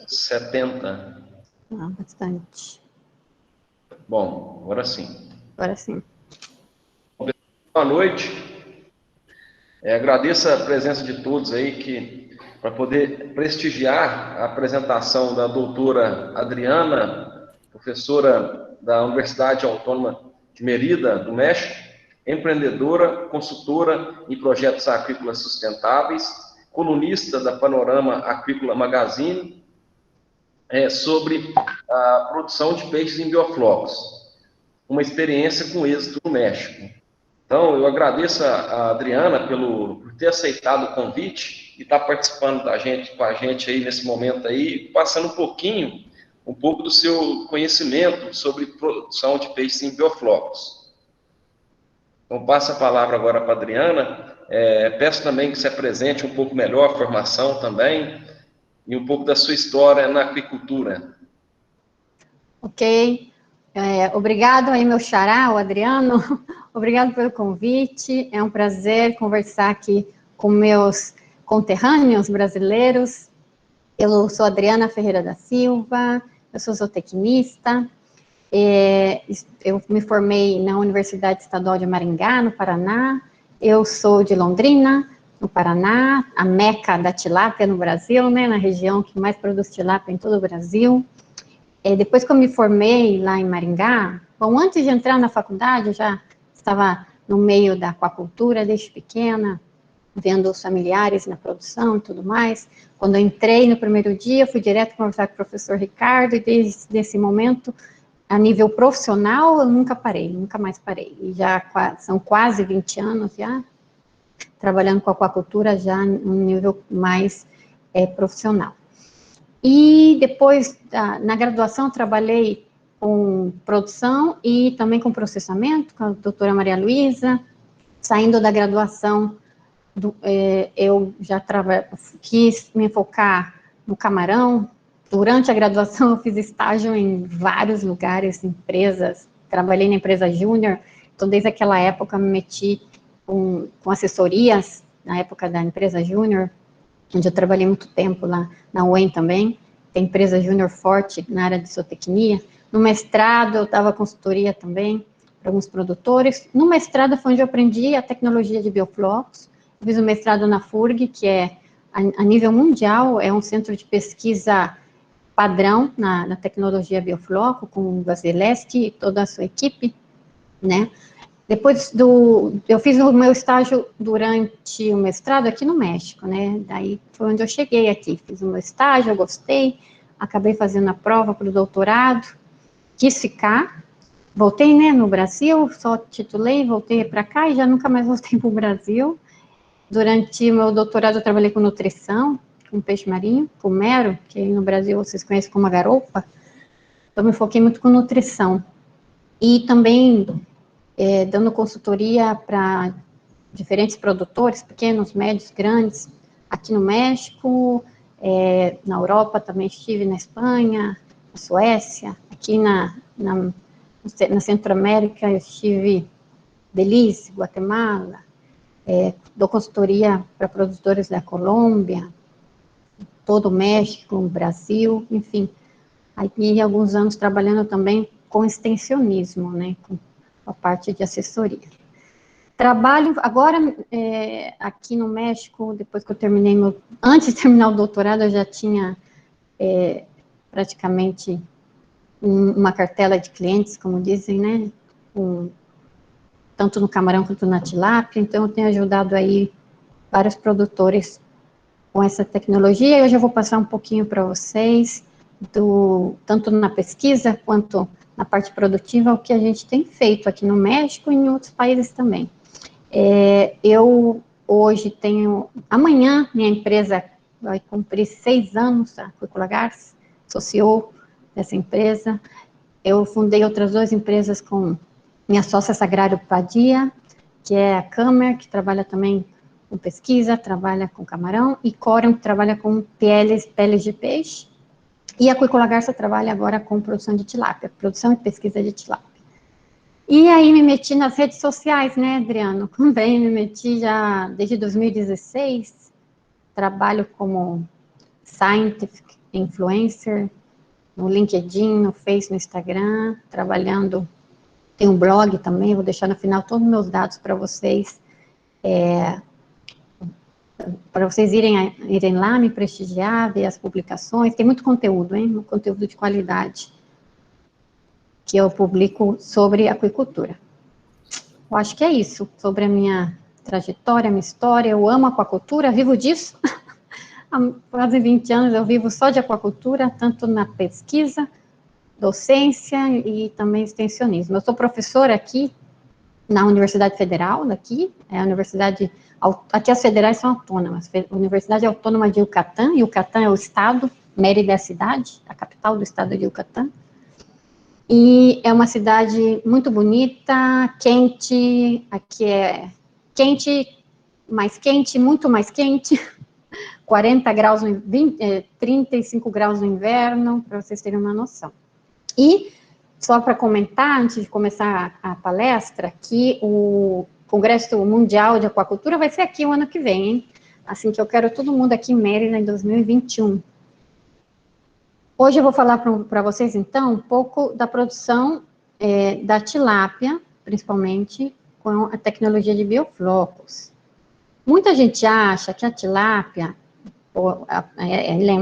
70. Ah, bastante. Bom, agora sim. Agora sim. Boa noite. Agradeço a presença de todos aí para poder prestigiar a apresentação da doutora Adriana, professora da Universidade Autônoma de Mérida, do México, empreendedora, consultora em projetos agrícolas sustentáveis, colunista da Panorama Agrícola Magazine, sobre a produção de peixes em bioflocos, uma experiência com êxito no México. Então, eu agradeço a Adriana por ter aceitado o convite e estar participando com a gente aí nesse momento aí, passando um pouco do seu conhecimento sobre produção de peixes em bioflocos. Então, passo a palavra agora para a Adriana. Peço também que se apresente um pouco melhor a formação também e um pouco da sua história na aquicultura. Ok. Obrigado aí, meu xará, o Adriano. Obrigado pelo convite. É um prazer conversar aqui com meus conterrâneos brasileiros. Eu sou Adriana Ferreira da Silva, eu sou zootecnista. Eu me formei na Universidade Estadual de Maringá, no Paraná. Eu sou de Londrina, no Paraná, a meca da tilápia no Brasil, né, na região que mais produz tilápia em todo o Brasil. Depois que eu me formei lá em Maringá, bom, antes de entrar na faculdade, eu já estava no meio da aquacultura desde pequena, vendo os familiares na produção e tudo mais. Quando eu entrei no primeiro dia, eu fui direto conversar com o professor Ricardo, e desde esse momento, a nível profissional, eu nunca parei, nunca mais parei. E já são quase 20 anos já, trabalhando com aquacultura já num nível mais profissional. E depois, na graduação, trabalhei com produção e também com processamento, com a doutora Maria Luísa. Saindo da graduação, eu já quis me focar no camarão. Durante a graduação, eu fiz estágio em vários lugares, empresas. Trabalhei na empresa Júnior, então desde aquela época me meti com assessorias, na época da empresa Júnior, onde eu trabalhei muito tempo lá na UEM também, tem empresa Júnior forte na área de zootecnia. No mestrado, eu dava consultoria também para alguns produtores. No mestrado foi onde eu aprendi a tecnologia de bioflocos. Eu fiz o mestrado na FURG, que é, a nível mundial, é um centro de pesquisa padrão na tecnologia biofloco, com o Vasilevski e toda a sua equipe, né? Depois eu fiz o meu estágio durante o mestrado aqui no México, né? Daí foi onde eu cheguei aqui. Fiz o meu estágio, eu gostei, acabei fazendo a prova para o doutorado, quis ficar, voltei, né, no Brasil, só titulei, voltei para cá e já nunca mais voltei para o Brasil. Durante o meu doutorado eu trabalhei com nutrição, com peixe marinho, com mero, que no Brasil vocês conhecem como a garoupa. Então me foquei muito com nutrição. E também dando consultoria para diferentes produtores, pequenos, médios, grandes, aqui no México, na Europa também estive, na Espanha, na Suécia, aqui na Centro-América eu estive Belize, Guatemala, dou consultoria para produtores da Colômbia, todo o México, Brasil, enfim. Aí, alguns anos trabalhando também com extensionismo, né, com a parte de assessoria. Trabalho agora aqui no México, depois que eu terminei antes de terminar o doutorado, eu já tinha praticamente uma cartela de clientes, como dizem, né, tanto no camarão quanto na tilápia, então eu tenho ajudado aí vários produtores com essa tecnologia, e hoje eu vou passar um pouquinho para vocês, tanto na pesquisa quanto na parte produtiva, o que a gente tem feito aqui no México e em outros países também. Eu hoje amanhã minha empresa vai cumprir 6 anos, a Aquicultura Garça, sou CEO dessa empresa. Eu fundei outras 2 empresas com minha sócia Sagrário Padia, que é a Câmara, que trabalha também com pesquisa, trabalha com camarão, e Coram, que trabalha com peles de peixe, e a Aquicultura Garça trabalha agora com produção de tilápia, produção e pesquisa de tilápia. E aí me meti nas redes sociais, né, Adriano? Também me meti já desde 2016, trabalho como scientific influencer, no LinkedIn, no Face, no Instagram, trabalhando, tem um blog também, vou deixar no final todos os meus dados para vocês irem lá, me prestigiar, ver as publicações, tem muito conteúdo, hein, um conteúdo de qualidade, que eu publico sobre aquicultura. Eu acho que é isso, sobre a minha trajetória, a minha história, eu amo aquacultura, vivo disso, há quase 20 anos eu vivo só de aquacultura, tanto na pesquisa, docência e também extensionismo. Eu sou professora aqui na Universidade Federal, daqui, aqui as federais são autônomas, Universidade Autônoma de Yucatán, Yucatán é o estado, Mérida é a cidade, a capital do estado de Yucatán, e é uma cidade muito bonita, quente, aqui é quente, mais quente, muito mais quente, 40 graus, 35 graus no inverno, para vocês terem uma noção. E, só para comentar, antes de começar a palestra, que o Congresso Mundial de Aquacultura vai ser aqui o ano que vem, hein? Assim que eu quero todo mundo aqui em Mérida em 2021. Hoje eu vou falar para vocês, então, um pouco da produção da tilápia, principalmente com a tecnologia de bioflocos. Muita gente acha que a tilápia,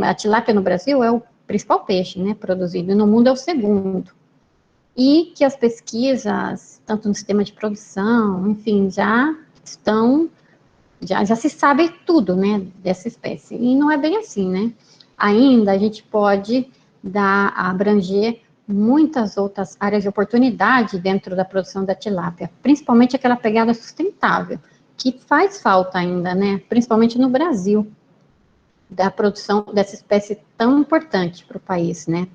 a tilápia no Brasil é o principal peixe, né, produzido, e no mundo é o segundo. E que as pesquisas, tanto no sistema de produção, enfim, já se sabe tudo, né, dessa espécie. E não é bem assim, né? Ainda a gente pode abranger muitas outras áreas de oportunidade dentro da produção da tilápia, principalmente aquela pegada sustentável, que faz falta ainda, né, principalmente no Brasil, da produção dessa espécie tão importante para o país, né.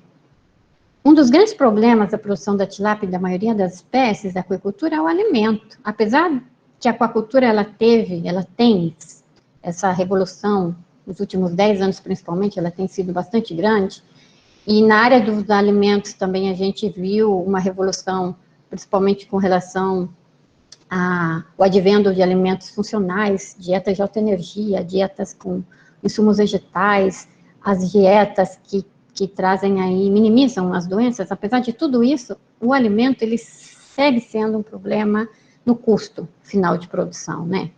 Um dos grandes problemas da produção da tilápia e da maioria das espécies da aquicultura é o alimento. Apesar que a aquacultura ela tem essa revolução, nos últimos 10 anos principalmente, ela tem sido bastante grande, e na área dos alimentos também a gente viu uma revolução, principalmente com relação ao advento de alimentos funcionais, dietas de alta energia, dietas com insumos vegetais, as dietas que trazem aí, minimizam as doenças. Apesar de tudo isso, o alimento, ele segue sendo um problema no custo final de produção, né?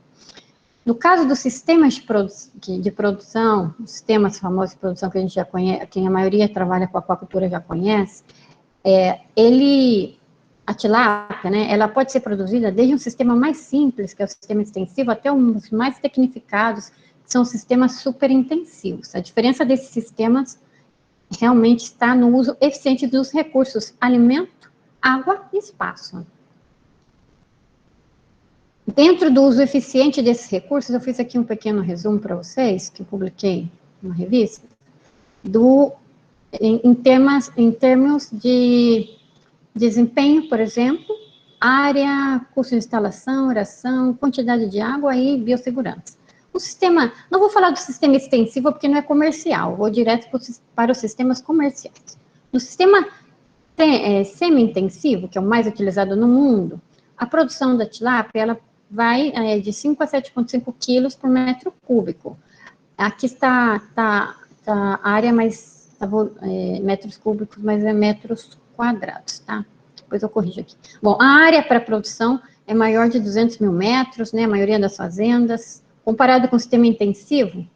No caso dos sistemas de produção, os sistemas famosos de produção que a gente já conhece, que a maioria trabalha com aquacultura já conhece, a tilápia, né, ela pode ser produzida desde um sistema mais simples, que é o sistema extensivo, até os mais tecnificados, que são sistemas super intensivos. A diferença desses sistemas realmente está no uso eficiente dos recursos alimento, água e espaço. Dentro do uso eficiente desses recursos, eu fiz aqui um pequeno resumo para vocês, que eu publiquei numa revista, em termos de desempenho, por exemplo, área, custo de instalação, oração, quantidade de água e biossegurança. O sistema, não vou falar do sistema extensivo porque não é comercial, vou direto para os sistemas comerciais. No sistema semi-intensivo, que é o mais utilizado no mundo, a produção da tilápia, ela vai de 5 a 7,5 quilos por metro cúbico. Aqui está a área mais, metros cúbicos, mas é metros quadrados, tá? Depois eu corrijo aqui. Bom, a área para produção é maior de 200 mil metros, né, a maioria das fazendas. Comparado com o sistema intensivo,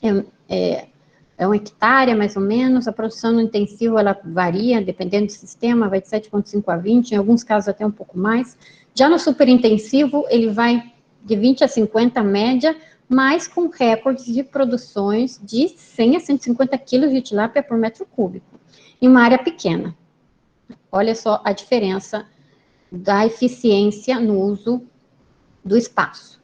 é 1 hectare, mais ou menos. A produção no intensivo, ela varia, dependendo do sistema, vai de 7,5 a 20, em alguns casos até um pouco mais. Já no superintensivo, ele vai de 20 a 50 média, mas com recordes de produções de 100 a 150 quilos de tilápia por metro cúbico, em uma área pequena. Olha só a diferença da eficiência no uso do espaço.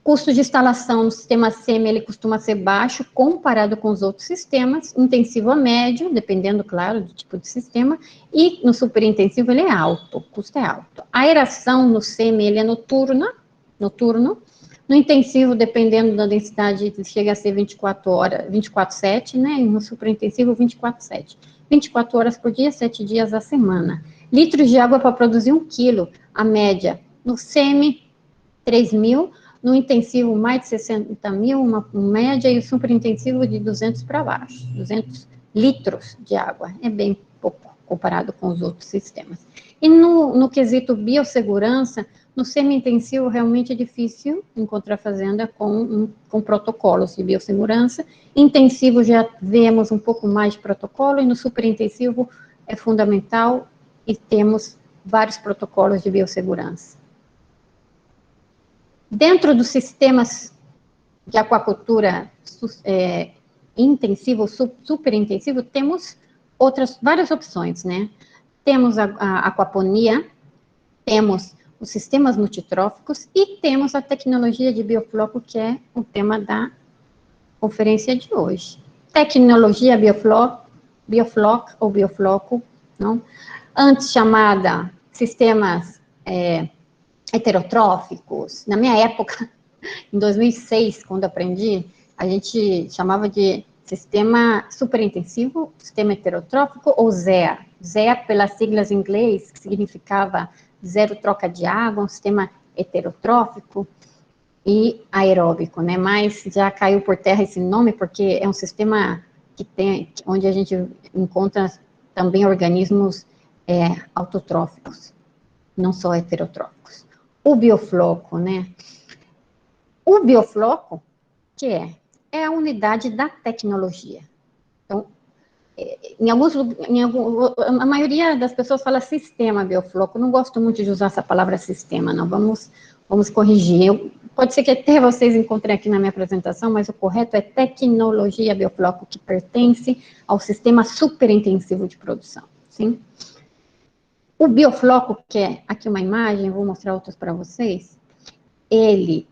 Custo de instalação no sistema semi, ele costuma ser baixo comparado com os outros sistemas, intensivo a médio, dependendo, claro, do tipo de sistema, e no superintensivo ele é alto, o custo é alto. A aeração no semi, ele é noturno, no intensivo, dependendo da densidade, chega a ser 24 horas, 24/7, né, e no superintensivo 24/7. 24 horas por dia, 7 dias a semana. Litros de água para produzir 1 quilo, a média no semi, 3.000, no intensivo mais de 60 mil, uma média, e o superintensivo de 200 para baixo, 200 litros de água, é bem pouco comparado com os outros sistemas. E no quesito biossegurança, no semi-intensivo realmente é difícil encontrar fazenda com protocolos de biossegurança. Intensivo já vemos um pouco mais de protocolo, e no superintensivo é fundamental, e temos vários protocolos de biossegurança. Dentro dos sistemas de aquacultura intensivo, superintensivo, temos várias opções, né? Temos a aquaponia, temos os sistemas multitróficos e temos a tecnologia de biofloco, que é o tema da conferência de hoje. Tecnologia biofloc ou biofloco, não? Antes chamada sistemas heterotróficos. Na minha época, em 2006, quando aprendi, a gente chamava de sistema superintensivo, sistema heterotrófico ou ZEA. ZEA, pelas siglas em inglês, que significava zero troca de água, um sistema heterotrófico e aeróbico, né? Mas já caiu por terra esse nome, porque é um sistema onde a gente encontra também organismos autotróficos, não só heterotróficos. O biofloco, né? O biofloco, que é a unidade da tecnologia. Então, a maioria das pessoas fala sistema biofloco. Não gosto muito de usar essa palavra sistema, não. Vamos corrigir. Pode ser que até vocês encontrem aqui na minha apresentação, mas o correto é tecnologia biofloco, que pertence ao sistema superintensivo de produção, sim? O biofloco, que é aqui uma imagem, vou mostrar outras para vocês, ele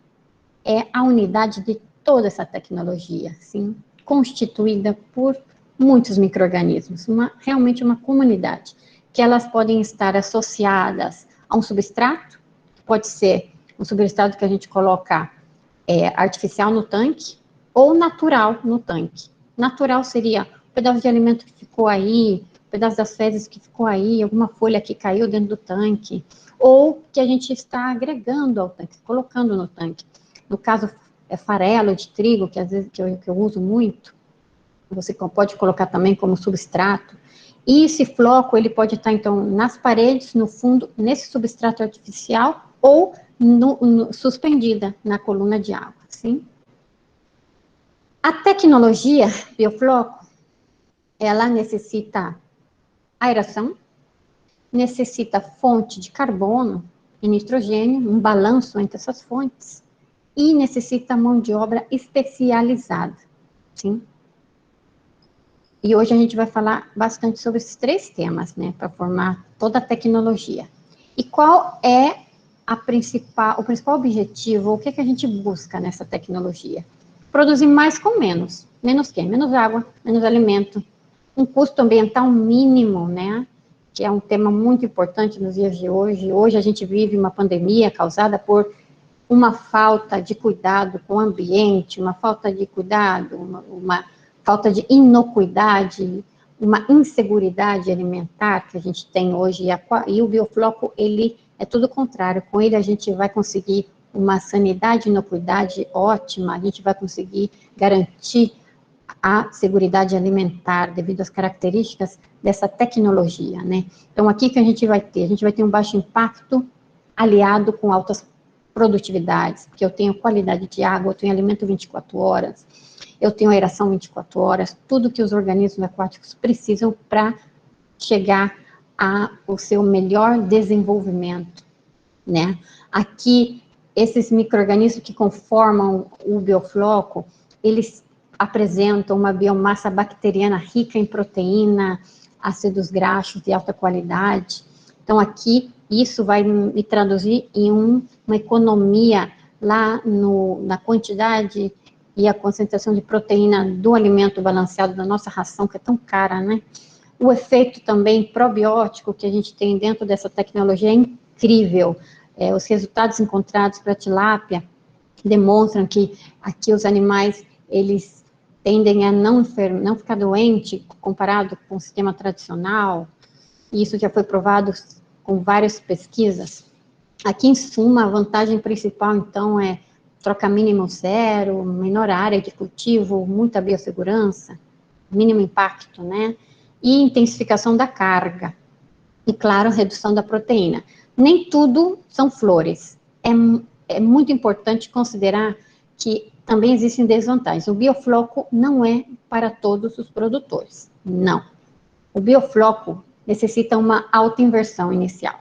é a unidade de toda essa tecnologia, sim? Constituída por muitos micro-organismos, realmente uma comunidade, que elas podem estar associadas a um substrato, pode ser um substrato que a gente coloca artificial no tanque, ou natural no tanque. Natural seria um pedaço de alimento que ficou aí, um pedaço das fezes que ficou aí, alguma folha que caiu dentro do tanque, ou que a gente está agregando ao tanque, colocando no tanque. No caso, farelo de trigo, que às vezes que eu uso muito, você pode colocar também como substrato. E esse floco, ele pode estar, então, nas paredes, no fundo, nesse substrato artificial, ou suspendida na coluna de água, sim? A tecnologia biofloco, ela necessita aeração, necessita fonte de carbono e nitrogênio, um balanço entre essas fontes, e necessita mão de obra especializada, sim? E hoje a gente vai falar bastante sobre esses três temas, né, para formar toda a tecnologia. E qual é o principal objetivo, o que a gente busca nessa tecnologia? Produzir mais com menos. Menos quê? Menos água, menos alimento, um custo ambiental mínimo, né, que é um tema muito importante nos dias de hoje. Hoje a gente vive uma pandemia causada por uma falta de cuidado com o ambiente, uma falta de cuidado, uma falta de inocuidade, uma inseguridade alimentar que a gente tem hoje, e o biofloco, ele é tudo o contrário. Com ele a gente vai conseguir uma sanidade e inocuidade ótima, a gente vai conseguir garantir a seguridade alimentar devido às características dessa tecnologia, né? Então, aqui que a gente vai ter um baixo impacto aliado com altas produtividades, porque eu tenho qualidade de água, eu tenho alimento 24 horas, eu tenho aeração 24 horas, tudo que os organismos aquáticos precisam para chegar ao seu melhor desenvolvimento, né? Aqui, esses micro-organismos que conformam o biofloco, eles apresentam uma biomassa bacteriana rica em proteína, ácidos graxos de alta qualidade. Então, aqui, isso vai me traduzir em uma economia lá na quantidade e a concentração de proteína do alimento balanceado da nossa ração, que é tão cara, né? O efeito também probiótico que a gente tem dentro dessa tecnologia é incrível. Os resultados encontrados para a tilápia demonstram que aqui os animais, eles tendem a não ficar doente comparado com o sistema tradicional. E isso já foi provado com várias pesquisas. Aqui, em suma, a vantagem principal, então, é troca mínimo zero, menor área de cultivo, muita biossegurança, mínimo impacto, né? E intensificação da carga. E, claro, redução da proteína. Nem tudo são flores. É muito importante considerar que também existem desvantagens. O biofloco não é para todos os produtores. Não. O biofloco necessita uma autoinversão inicial.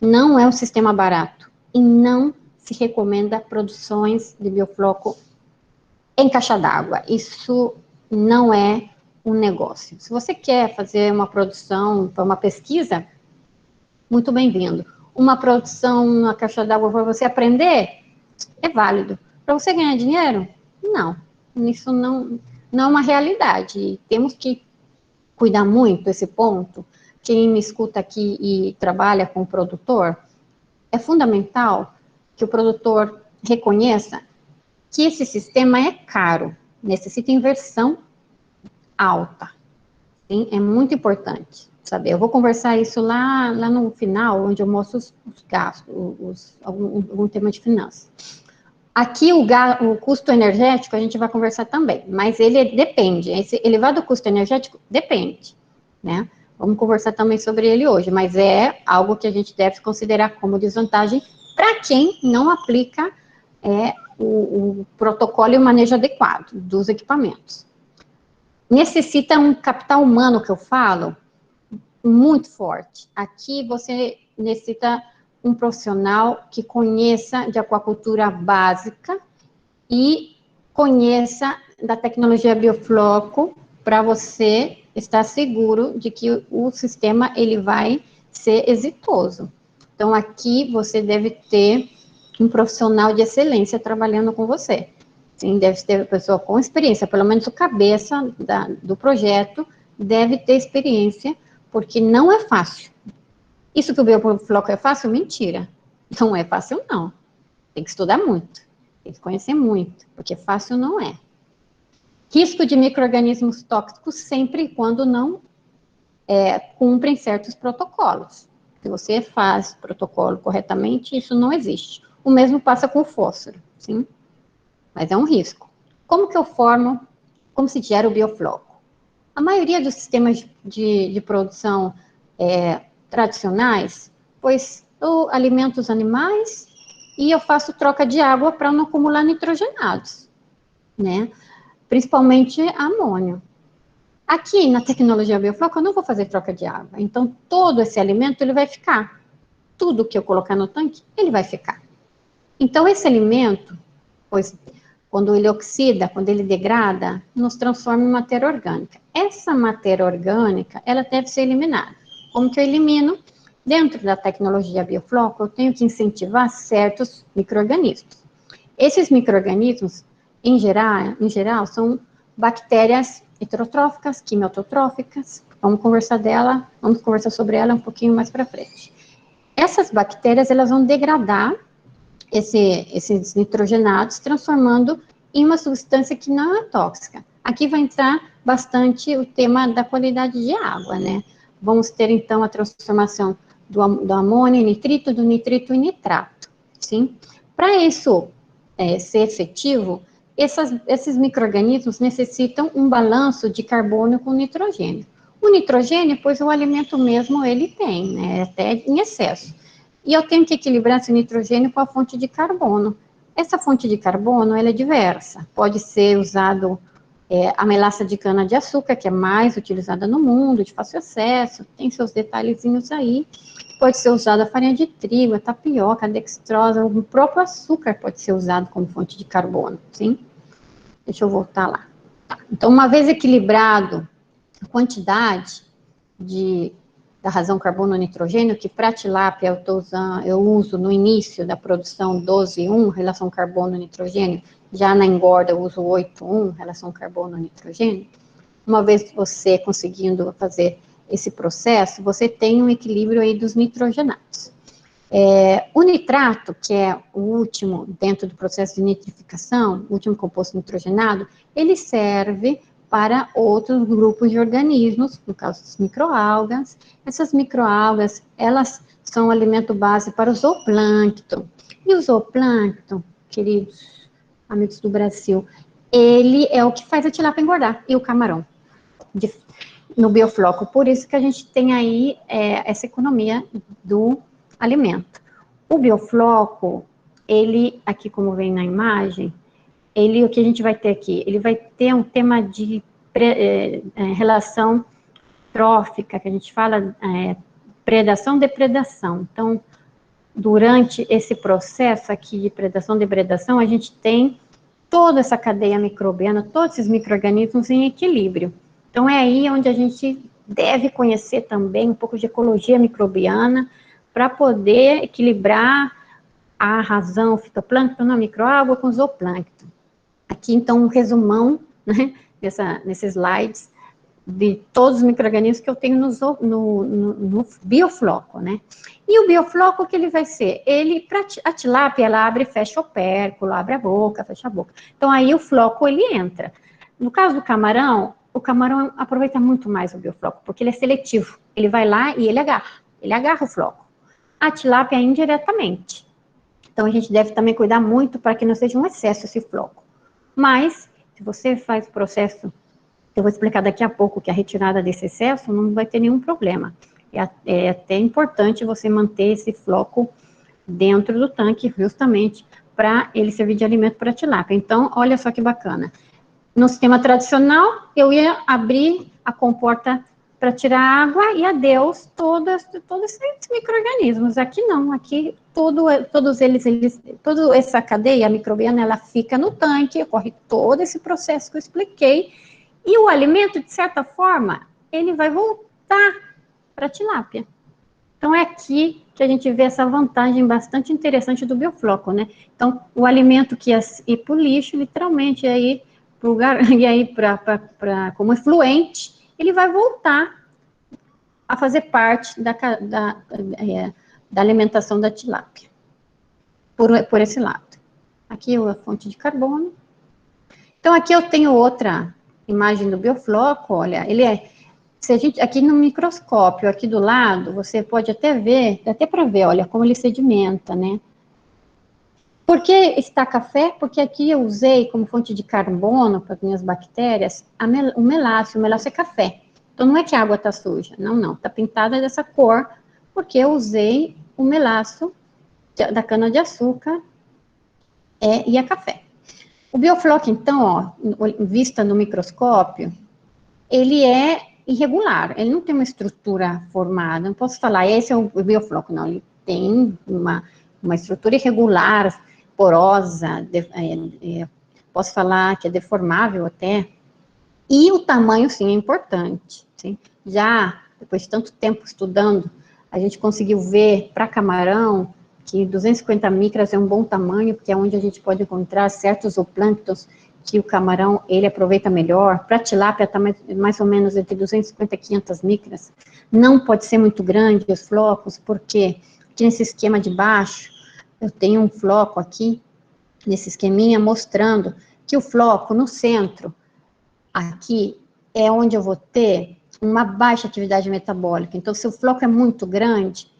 Não é um sistema barato. E não se recomenda produções de biofloco em caixa d'água. Isso não é um negócio. Se você quer fazer uma produção para uma pesquisa, muito bem-vindo. Uma produção na caixa d'água para você aprender, é válido. Para você ganhar dinheiro? Não. Isso não é uma realidade. Temos que cuidar muito desse ponto. Quem me escuta aqui e trabalha com o produtor, é fundamental que o produtor reconheça que esse sistema é caro, necessita inversão alta. Sim? É muito importante saber. Eu vou conversar isso lá no final, onde eu mostro os gastos, algum tema de finanças. Aqui o custo energético a gente vai conversar também, mas ele depende. Esse elevado custo energético depende, né? Vamos conversar também sobre ele hoje, mas é algo que a gente deve considerar como desvantagem para quem não aplica o protocolo e o manejo adequado dos equipamentos. Necessita um capital humano, que eu falo, muito forte. Aqui você necessita um profissional que conheça de aquacultura básica e conheça da tecnologia biofloco para você estar seguro de que o sistema ele vai ser exitoso. Então, aqui você deve ter um profissional de excelência trabalhando com você. Sim, deve ter uma pessoa com experiência, pelo menos o cabeça do projeto deve ter experiência, porque não é fácil. Isso que o biofloco é fácil? Mentira. Não é fácil, não. Tem que estudar muito, tem que conhecer muito, porque fácil não é. Risco de micro-organismos tóxicos sempre e quando não cumprem certos protocolos. Se você faz o protocolo corretamente, isso não existe. O mesmo passa com o fósforo, sim? Mas é um risco. Como que eu formo, como se gera o biofloco? A maioria dos sistemas de produção tradicionais, pois eu alimento os animais e eu faço troca de água para não acumular nitrogenados, né? Principalmente amônio. Aqui na tecnologia biofloco eu não vou fazer troca de água, então todo esse alimento ele vai ficar. Tudo que eu colocar no tanque, ele vai ficar. Então esse alimento, pois quando ele oxida, quando ele degrada, nos transforma em matéria orgânica. Essa matéria orgânica, ela deve ser eliminada. Como que eu elimino? Dentro da tecnologia biofloco, eu tenho que incentivar certos micro-organismos. Esses micro-organismos, em geral, são bactérias heterotróficas, quimiotróficas. Vamos conversar sobre ela um pouquinho mais para frente. Essas bactérias, elas vão degradar esses nitrogenados, transformando em uma substância que não é tóxica. Aqui vai entrar bastante o tema da qualidade de água, né? Vamos ter, então, a transformação do amônio em nitrito, do nitrito em nitrato, sim? Para isso ser efetivo, esses micro-organismos necessitam um balanço de carbono com nitrogênio. O nitrogênio, pois o alimento mesmo ele tem, né? Até em excesso. E eu tenho que equilibrar esse nitrogênio com a fonte de carbono. Essa fonte de carbono, ela é diversa. Pode ser usado a melaça de cana-de-açúcar, que é mais utilizada no mundo, de fácil acesso, tem seus detalhezinhos aí. Pode ser usada a farinha de trigo, a tapioca, a dextrosa, o próprio açúcar pode ser usado como fonte de carbono, sim? Deixa eu voltar lá. Tá. Então, uma vez equilibrado a quantidade da razão carbono-nitrogênio, que para tilápia eu uso no início da produção 12:1, relação carbono-nitrogênio, já na engorda eu uso 8:1, relação carbono-nitrogênio. Uma vez você conseguindo fazer esse processo, você tem um equilíbrio aí dos nitrogenados. O nitrato, que é o último dentro do processo de nitrificação, o último composto nitrogenado, ele serve para outros grupos de organismos, no caso das microalgas. Essas microalgas, elas são alimento base para o zooplâncton. E o zooplâncton, queridos, amigos do Brasil, ele é o que faz a tilápia engordar, e o camarão, no biofloco. Por isso que a gente tem aí essa economia do alimento. O biofloco, ele, aqui como vem na imagem, ele, o que a gente vai ter aqui? Ele vai ter um tema de relação trófica, que a gente fala predação-depredação. Então, durante esse processo aqui de predação-depredação, a gente tem toda essa cadeia microbiana, todos esses micro-organismos em equilíbrio. Então, é aí onde a gente deve conhecer também um pouco de ecologia microbiana para poder equilibrar a razão fitoplâncton na microágua com o zooplâncton. Aqui, então, um resumão, né, nesses slides, de todos os micro-organismos que eu tenho no biofloco, né? E o biofloco, o que ele vai ser? Ele, a tilápia, ela abre e fecha o opérculo, abre a boca, fecha a boca. Então, aí o floco, ele entra. No caso do camarão, o camarão aproveita muito mais o biofloco, porque ele é seletivo. Ele vai lá e ele agarra o floco. A tilápia, indiretamente. Então, a gente deve também cuidar muito para que não seja um excesso esse floco. Mas, se você faz o processo, eu vou explicar daqui a pouco que a retirada desse excesso não vai ter nenhum problema. É até importante você manter esse floco dentro do tanque, justamente para ele servir de alimento para a tilápia. Então, olha só que bacana. No sistema tradicional, eu ia abrir a comporta para tirar água e adeus todos esses micro-organismos. Aqui não, aqui todos eles, toda essa cadeia microbiana, ela fica no tanque, ocorre todo esse processo que eu expliquei, e o alimento, de certa forma, ele vai voltar para a tilápia. Então, é aqui que a gente vê essa vantagem bastante interessante do biofloco, né? Então, o alimento que ia ir para o lixo, literalmente, aí, como efluente, ele vai voltar a fazer parte da alimentação da tilápia, por esse lado. Aqui é a fonte de carbono. Então, aqui eu tenho outra imagem do biofloco, olha, ele se a gente, aqui no microscópio, aqui do lado, você pode até ver, dá até para ver, olha, como ele sedimenta, né? Por que está café? Porque aqui eu usei como fonte de carbono para as minhas bactérias o melácio é café. Então, não é que a água está suja, não, está pintada dessa cor, porque eu usei o melácio da cana-de-açúcar e a café. O biofloco, então, ó, vista no microscópio, ele é irregular, ele não tem uma estrutura formada, não posso falar, esse é o biofloco, não, ele tem uma estrutura irregular, porosa, posso falar que é deformável até, e o tamanho, sim, é importante, sim? Já, depois de tanto tempo estudando, a gente conseguiu ver, para camarão, que 250 micras é um bom tamanho, porque é onde a gente pode encontrar certos zooplânctons que o camarão, ele aproveita melhor. Para tilápia, está mais ou menos entre 250 e 500 micras. Não pode ser muito grande os flocos, porque aqui nesse esquema de baixo, eu tenho um floco aqui, nesse esqueminha, mostrando que o floco no centro, aqui, é onde eu vou ter uma baixa atividade metabólica. Então, se o floco é muito grande,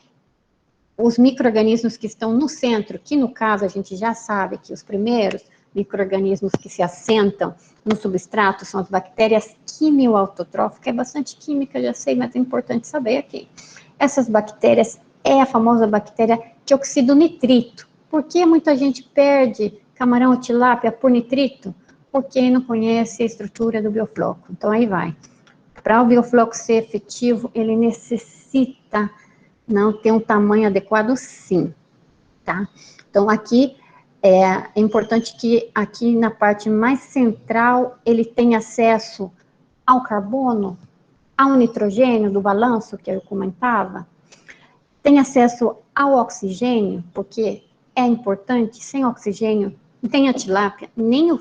os micro-organismos que estão no centro, que no caso a gente já sabe que os primeiros micro-organismos que se assentam no substrato são as bactérias quimioautotróficas, é bastante química, já sei, mas é importante saber aqui. Essas bactérias é a famosa bactéria que oxida o nitrito. Por que muita gente perde camarão ou tilápia por nitrito? Porque não conhece a estrutura do biofloco. Então, aí vai. Para o biofloco ser efetivo, ele necessita não ter um tamanho adequado, sim, tá? Então, aqui, é importante que aqui na parte mais central, ele tenha acesso ao carbono, ao nitrogênio do balanço, que eu comentava, tem acesso ao oxigênio, porque é importante, sem oxigênio, nem a tilápia, nem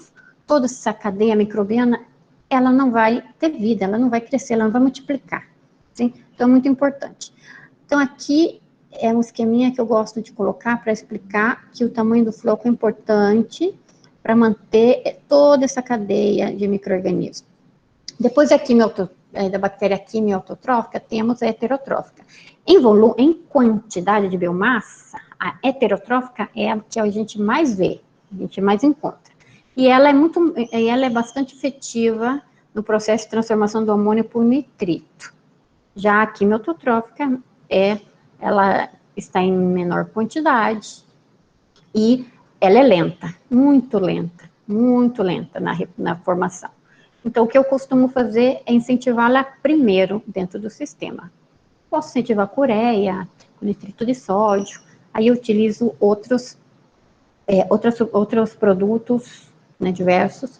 toda essa cadeia microbiana, ela não vai ter vida, ela não vai crescer, ela não vai multiplicar, sim? Então, é muito importante. Então, aqui é um esqueminha que eu gosto de colocar para explicar que o tamanho do floco é importante para manter toda essa cadeia de micro-organismos. Depois da bactéria quimioautotrófica, temos a heterotrófica. Em quantidade de biomassa, a heterotrófica é a que a gente mais vê, a gente mais encontra. E ela é bastante efetiva no processo de transformação do amônio por nitrito. Já a quimiotrófica ela está em menor quantidade e ela é lenta, muito lenta na formação. Então, o que eu costumo fazer é incentivá-la primeiro dentro do sistema. Posso incentivar com ureia, com nitrito de sódio, aí eu utilizo outros produtos, né, diversos,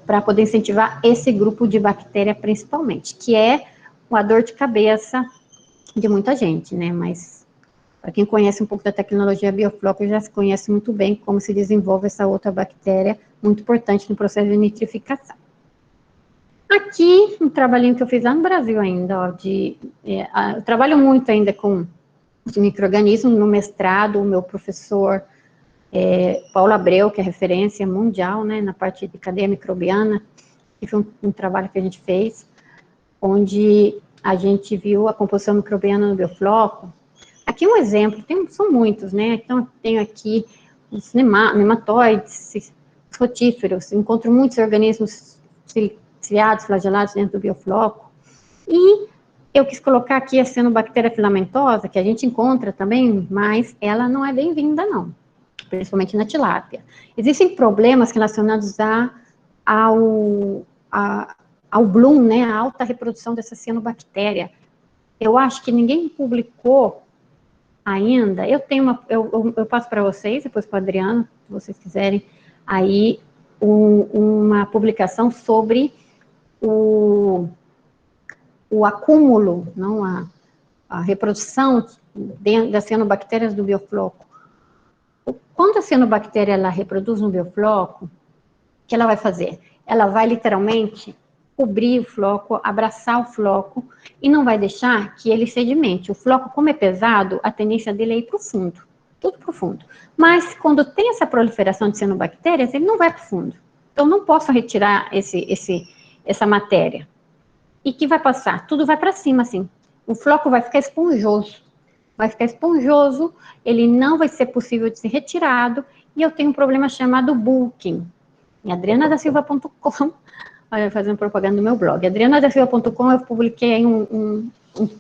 para poder incentivar esse grupo de bactéria principalmente, que é uma dor de cabeça de muita gente, né, mas para quem conhece um pouco da tecnologia Biofloc, já se conhece muito bem como se desenvolve essa outra bactéria muito importante no processo de nitrificação. Aqui, um trabalhinho que eu fiz lá no Brasil ainda, ó, eu trabalho muito ainda com os micro-organismos no mestrado, o meu professor Paulo Abreu, que é referência mundial, né, na parte de cadeia microbiana, que foi um trabalho que a gente fez, onde a gente viu a composição microbiana no biofloco. Aqui um exemplo, são muitos, né, então tenho aqui os nematóides, os rotíferos, encontro muitos organismos ciliados, flagelados dentro do biofloco, e eu quis colocar aqui a cianobactéria filamentosa, que a gente encontra também, mas ela não é bem-vinda, não, principalmente na tilápia. Existem problemas relacionados ao bloom, né, a alta reprodução dessa cianobactéria. Eu acho que ninguém publicou ainda. Eu passo para vocês, depois para o Adriano, se vocês quiserem, aí uma publicação sobre o acúmulo, não a reprodução das cianobactérias do biofloco. Quando a cianobactéria ela reproduz no biofloco, o que ela vai fazer? Ela vai literalmente cobrir o floco, abraçar o floco e não vai deixar que ele sedimente. O floco, como é pesado, a tendência dele é ir para o fundo, tudo para o fundo. Mas quando tem essa proliferação de cianobactérias, ele não vai para o fundo. Então, não posso retirar essa matéria. E que vai passar? Tudo vai para cima, assim. O floco vai ficar esponjoso. Ele não vai ser possível de ser retirado, e eu tenho um problema chamado bulking. Em adrianadasilva.com, fazendo propaganda do meu blog, adrianadasilva.com, eu publiquei aí um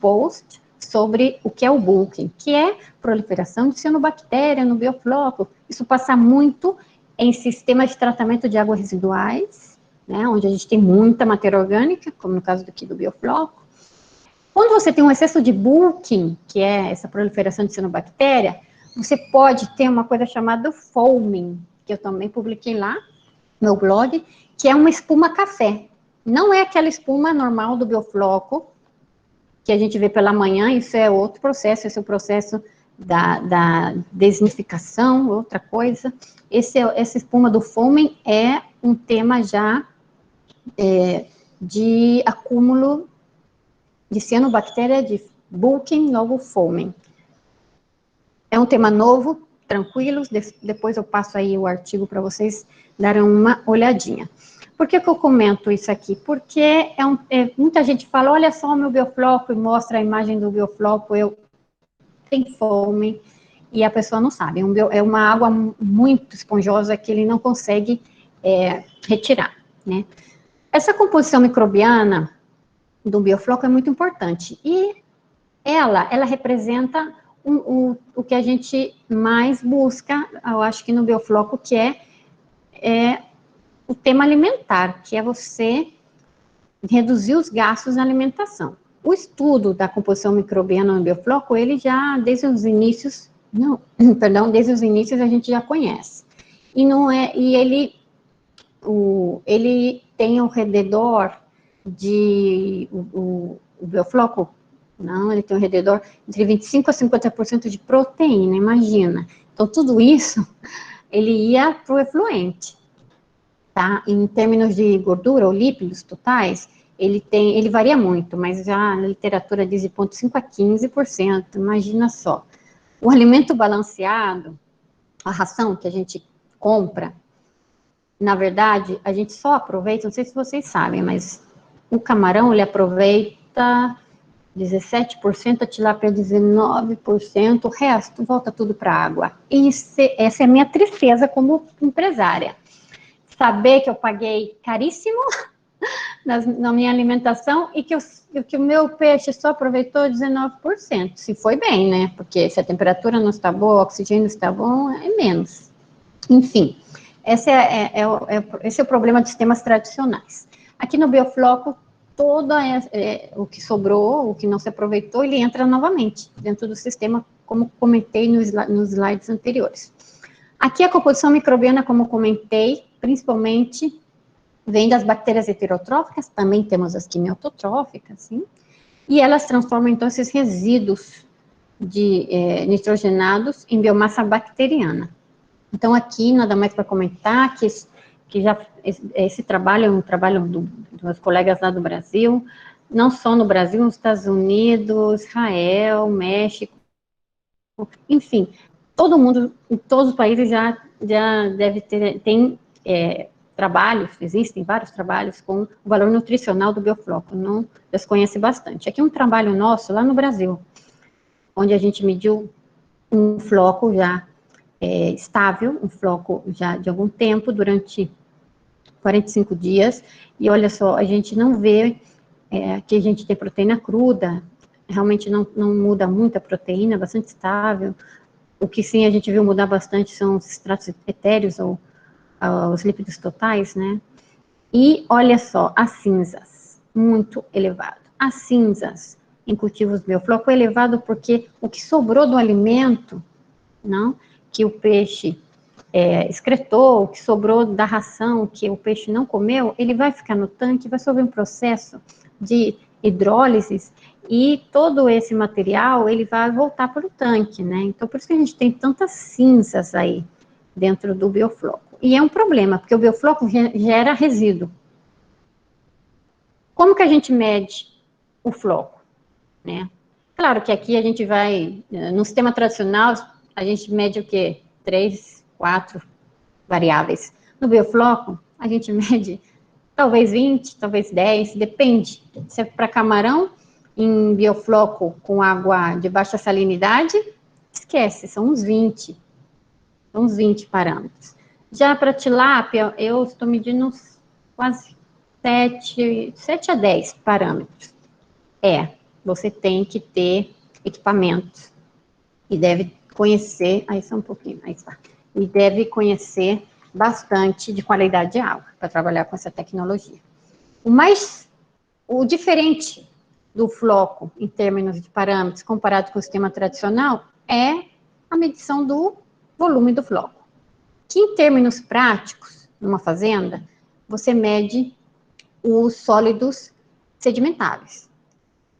post sobre o que é o bulking, que é proliferação de cianobactéria no biofloco. Isso passa muito em sistemas de tratamento de águas residuais, né, onde a gente tem muita matéria orgânica, como no caso aqui do biofloco. Quando você tem um excesso de bulking, que é essa proliferação de cianobactéria, você pode ter uma coisa chamada foaming, que eu também publiquei lá no meu blog, que é uma espuma café. Não é aquela espuma normal do biofloco, que a gente vê pela manhã, isso é outro processo, esse é o processo da desnificação, outra coisa. Essa espuma do foaming é um tema já de acúmulo de cianobactéria, de bulking, logo foaming. É um tema novo, tranquilos, depois eu passo aí o artigo para vocês darem uma olhadinha. Por que eu comento isso aqui? Porque muita gente fala, olha só o meu biofloco, e mostra a imagem do biofloco, tem foaming, e a pessoa não sabe. É uma água muito esponjosa que ele não consegue retirar, né? Essa composição microbiana do biofloco é muito importante, e ela representa o que a gente mais busca, eu acho que no biofloco, que é o tema alimentar, que é você reduzir os gastos na alimentação. O estudo da composição microbiana no biofloco, ele já, desde os inícios a gente já conhece. Ele tem ao redor o biofloco, ele tem ao redor entre 25% a 50% de proteína, imagina. Então, tudo isso, ele ia para o efluente, tá? Em termos de gordura ou lípidos totais, ele varia muito, mas já na literatura diz de 0,5% a 15%, imagina só. O alimento balanceado, a ração que a gente compra, na verdade, a gente só aproveita, não sei se vocês sabem, mas o camarão, ele aproveita 17%, a tilápia 19%, o resto volta tudo para a água. Essa é a minha tristeza como empresária. saber que eu paguei caríssimo na minha alimentação e que o meu peixe só aproveitou 19%. Se foi bem, né? Porque se a temperatura não está boa, o oxigênio está bom, é menos. Enfim, esse é o problema dos sistemas tradicionais. Aqui no Biofloco, o que sobrou, o que não se aproveitou, ele entra novamente dentro do sistema, como comentei nos slides anteriores. Aqui a composição microbiana, como comentei, principalmente vem das bactérias heterotróficas, também temos as quimiototróficas, sim, e elas transformam, então, esses resíduos nitrogenados em biomassa bacteriana. Então, aqui, nada mais para comentar, que esse trabalho é um trabalho dos meus colegas lá do Brasil, não só no Brasil, nos Estados Unidos, Israel, México, enfim, todo mundo, em todos os países já deve ter, trabalhos, existem vários trabalhos com o valor nutricional do biofloco, não desconhece bastante. Aqui um trabalho nosso lá no Brasil, onde a gente mediu um floco já estável, um floco já de algum tempo, durante 45 dias, e olha só, a gente não vê que a gente tem proteína cruda, realmente não muda muito a proteína, bastante estável. O que sim a gente viu mudar bastante são os extratos etéreos, ou os lípidos totais, né? E olha só, as cinzas, muito elevado. As cinzas em cultivos biofloco é elevado porque o que sobrou do alimento, não, que o peixe excretou, o que sobrou da ração que o peixe não comeu, ele vai ficar no tanque, vai sofrer um processo de hidrólise, e todo esse material, ele vai voltar para o tanque, né? Então, por isso que a gente tem tantas cinzas aí dentro do biofloco. E é um problema, porque o biofloco gera resíduo. Como que a gente mede o floco, né? Claro que aqui a gente vai, no sistema tradicional, a gente mede o quê? 3, 4 variáveis. No biofloco, a gente mede talvez 20, talvez 10, depende. Se é para camarão, em biofloco com água de baixa salinidade, esquece, são uns 20 parâmetros. Já para tilápia, eu estou medindo uns quase 7 a 10 parâmetros. Você tem que ter equipamentos e deve conhecer, aí só um pouquinho, aí está, e deve conhecer bastante de qualidade de água para trabalhar com essa tecnologia. O diferente do floco em termos de parâmetros comparado com o sistema tradicional é a medição do volume do floco, que em termos práticos, numa fazenda, você mede os sólidos sedimentáveis.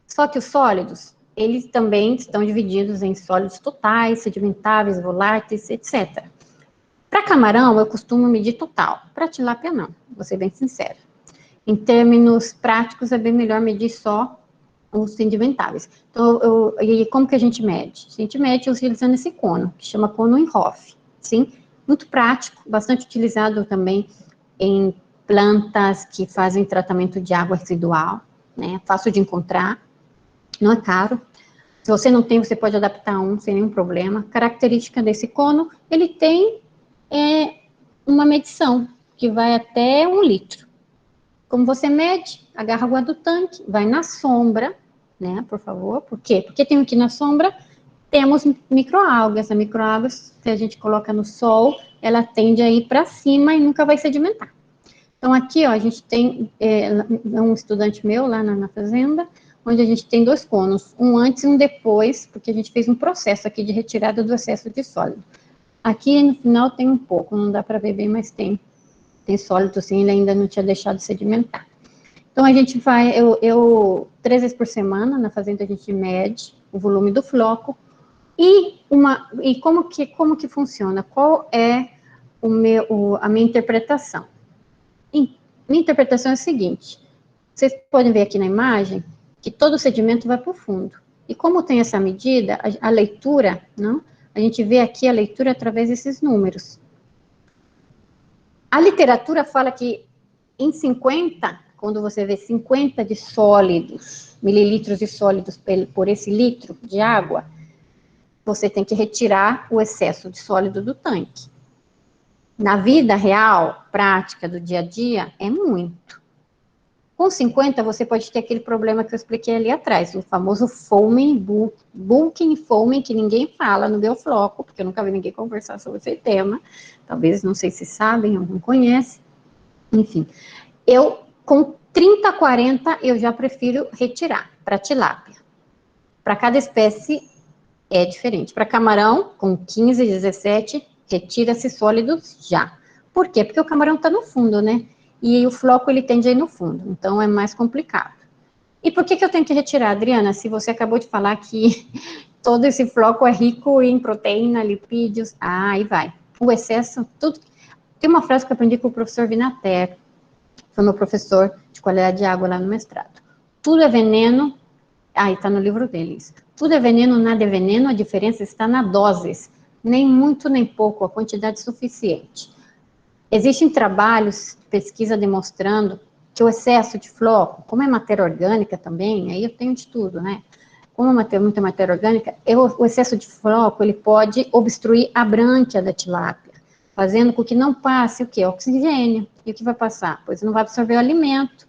Só que os sólidos, eles também estão divididos em sólidos totais, sedimentáveis, voláteis, etc. Para camarão, eu costumo medir total. Para tilápia, não, vou ser bem sincera. Em termos práticos, é bem melhor medir só os sedimentáveis. Então, e como que a gente mede? A gente mede utilizando esse cono, que chama cono Inhofe, sim? Muito prático, bastante utilizado também em plantas que fazem tratamento de água residual, né? Fácil de encontrar, não é caro. Se você não tem, você pode adaptar um sem nenhum problema. Característica desse cono, ele tem uma medição que vai até 1 litro. Como você mede, agarra a água do tanque, vai na sombra, né, por favor. Por quê? Porque tem aqui na sombra, temos microalgas. A microalgas, se a gente coloca no sol, ela tende a ir para cima e nunca vai sedimentar. Então, aqui, ó, a gente tem um estudante meu lá na fazenda, onde a gente tem 2 conos, um antes e um depois, porque a gente fez um processo aqui de retirada do excesso de sólido. Aqui no final tem um pouco, não dá para ver bem, mas tem sólido, sim, ele ainda não tinha deixado de sedimentar. Então, a gente vai, 3 vezes por semana, na fazenda a gente mede o volume do floco, e como que funciona? Qual é a minha interpretação? Minha interpretação é a seguinte, vocês podem ver aqui na imagem, que todo o sedimento vai para o fundo. E como tem essa medida, a leitura, não? A gente vê aqui a leitura através desses números. A literatura fala que em 50, quando você vê 50 de sólidos, mililitros de sólidos por esse litro de água, você tem que retirar o excesso de sólido do tanque. Na vida real, prática do dia a dia, é muito. Com 50, você pode ter aquele problema que eu expliquei ali atrás, o famoso foaming, bulking e foaming, que ninguém fala no biofloco, porque eu nunca vi ninguém conversar sobre esse tema. Talvez, não sei se sabem ou não conhecem. Enfim, eu, com 30, 40, eu já prefiro retirar para tilápia. Para cada espécie é diferente. Para camarão, com 15, 17, retira-se sólidos já. Por quê? Porque o camarão está no fundo, né? E o floco, ele tende a ir no fundo. Então, é mais complicado. E por que eu tenho que retirar, Adriana? Se você acabou de falar que todo esse floco é rico em proteína, lipídios, aí vai. O excesso, tudo. Tem uma frase que eu aprendi com o professor Vinater, foi meu professor de qualidade de água lá no mestrado. Tudo é veneno, aí está no livro deles. Tudo é veneno, nada é veneno, a diferença está na doses. Nem muito, nem pouco, a quantidade suficiente. Existem trabalhos de pesquisa demonstrando que o excesso de floco, como é matéria orgânica também, aí eu tenho de tudo, né? Como muita matéria orgânica, o excesso de floco, ele pode obstruir a brânquia da tilápia, fazendo com que não passe o quê? Oxigênio. E o que vai passar? Pois não vai absorver o alimento.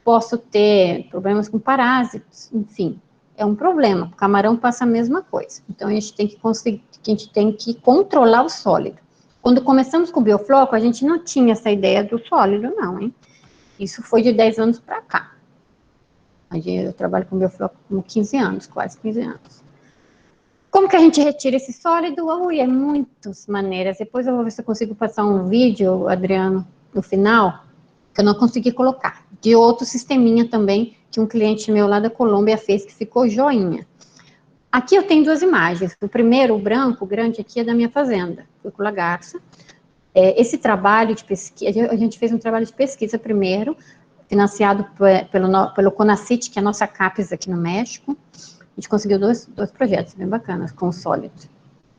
Posso ter problemas com parásitos, enfim. É um problema. O camarão passa a mesma coisa. Então, a gente tem que conseguir, a gente tem que controlar o sólido. Quando começamos com o biofloco, a gente não tinha essa ideia do sólido, não, hein? Isso foi de 10 anos para cá. Eu trabalho com biofloco há 15 anos, quase 15 anos. Como que a gente retira esse sólido? Ui, é muitas maneiras. Depois eu vou ver se eu consigo passar um vídeo, Adriano, no final, que eu não consegui colocar, de outro sisteminha também, que um cliente meu lá da Colômbia fez, que ficou joinha. Aqui eu tenho duas imagens. O primeiro, o branco, o grande aqui, é da minha fazenda, Cúrcula Garça. Esse trabalho de pesquisa, a gente fez um trabalho de pesquisa primeiro, financiado pelo CONACYT, que é a nossa CAPES aqui no México. A gente conseguiu dois projetos bem bacanas, com sólidos.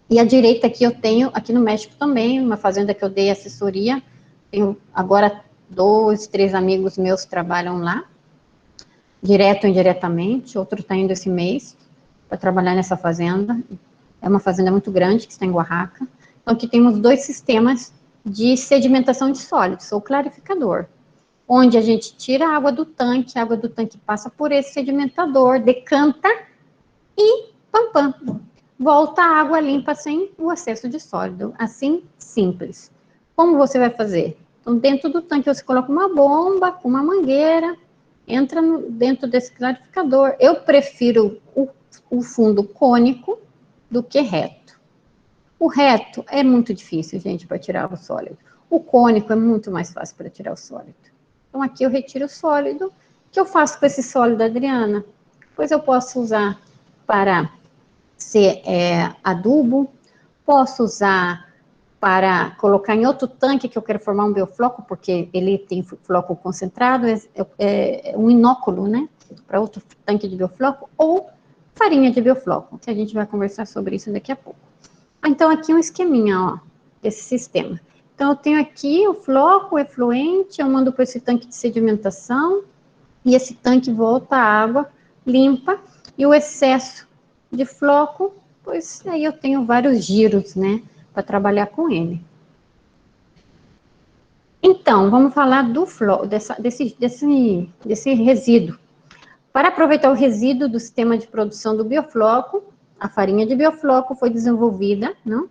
E à direita aqui eu tenho, aqui no México também, uma fazenda que eu dei assessoria. Tenho agora 2, 3 amigos meus que trabalham lá, direto ou indiretamente. Outro está indo esse mês para trabalhar nessa fazenda. É uma fazenda muito grande, que está em Oaxaca. Então, aqui temos 2 sistemas de sedimentação de sólidos, ou clarificador, onde a gente tira a água do tanque passa por esse sedimentador, decanta e pam, pam, volta a água limpa sem o excesso de sólido, assim, simples. Como você vai fazer? Então, dentro do tanque você coloca uma bomba com uma mangueira, entra dentro desse clarificador. Eu prefiro o fundo cônico do que reto. O reto é muito difícil, gente, para tirar o sólido. O cônico é muito mais fácil para tirar o sólido. Então, aqui eu retiro o sólido. O que eu faço com esse sólido, Adriana? Pois eu posso usar para ser adubo, posso usar para colocar em outro tanque que eu quero formar um biofloco, porque ele tem floco concentrado, é um inóculo, né, para outro tanque de biofloco, ou farinha de biofloco, que a gente vai conversar sobre isso daqui a pouco. Então, aqui um esqueminha, ó, desse sistema. Então, eu tenho aqui o floco, o efluente, eu mando para esse tanque de sedimentação, e esse tanque volta a água limpa, e o excesso de floco, pois aí eu tenho vários giros, né, para trabalhar com ele. Então, vamos falar do floco, desse resíduo. Para aproveitar o resíduo do sistema de produção do biofloco, a farinha de biofloco foi desenvolvida, não?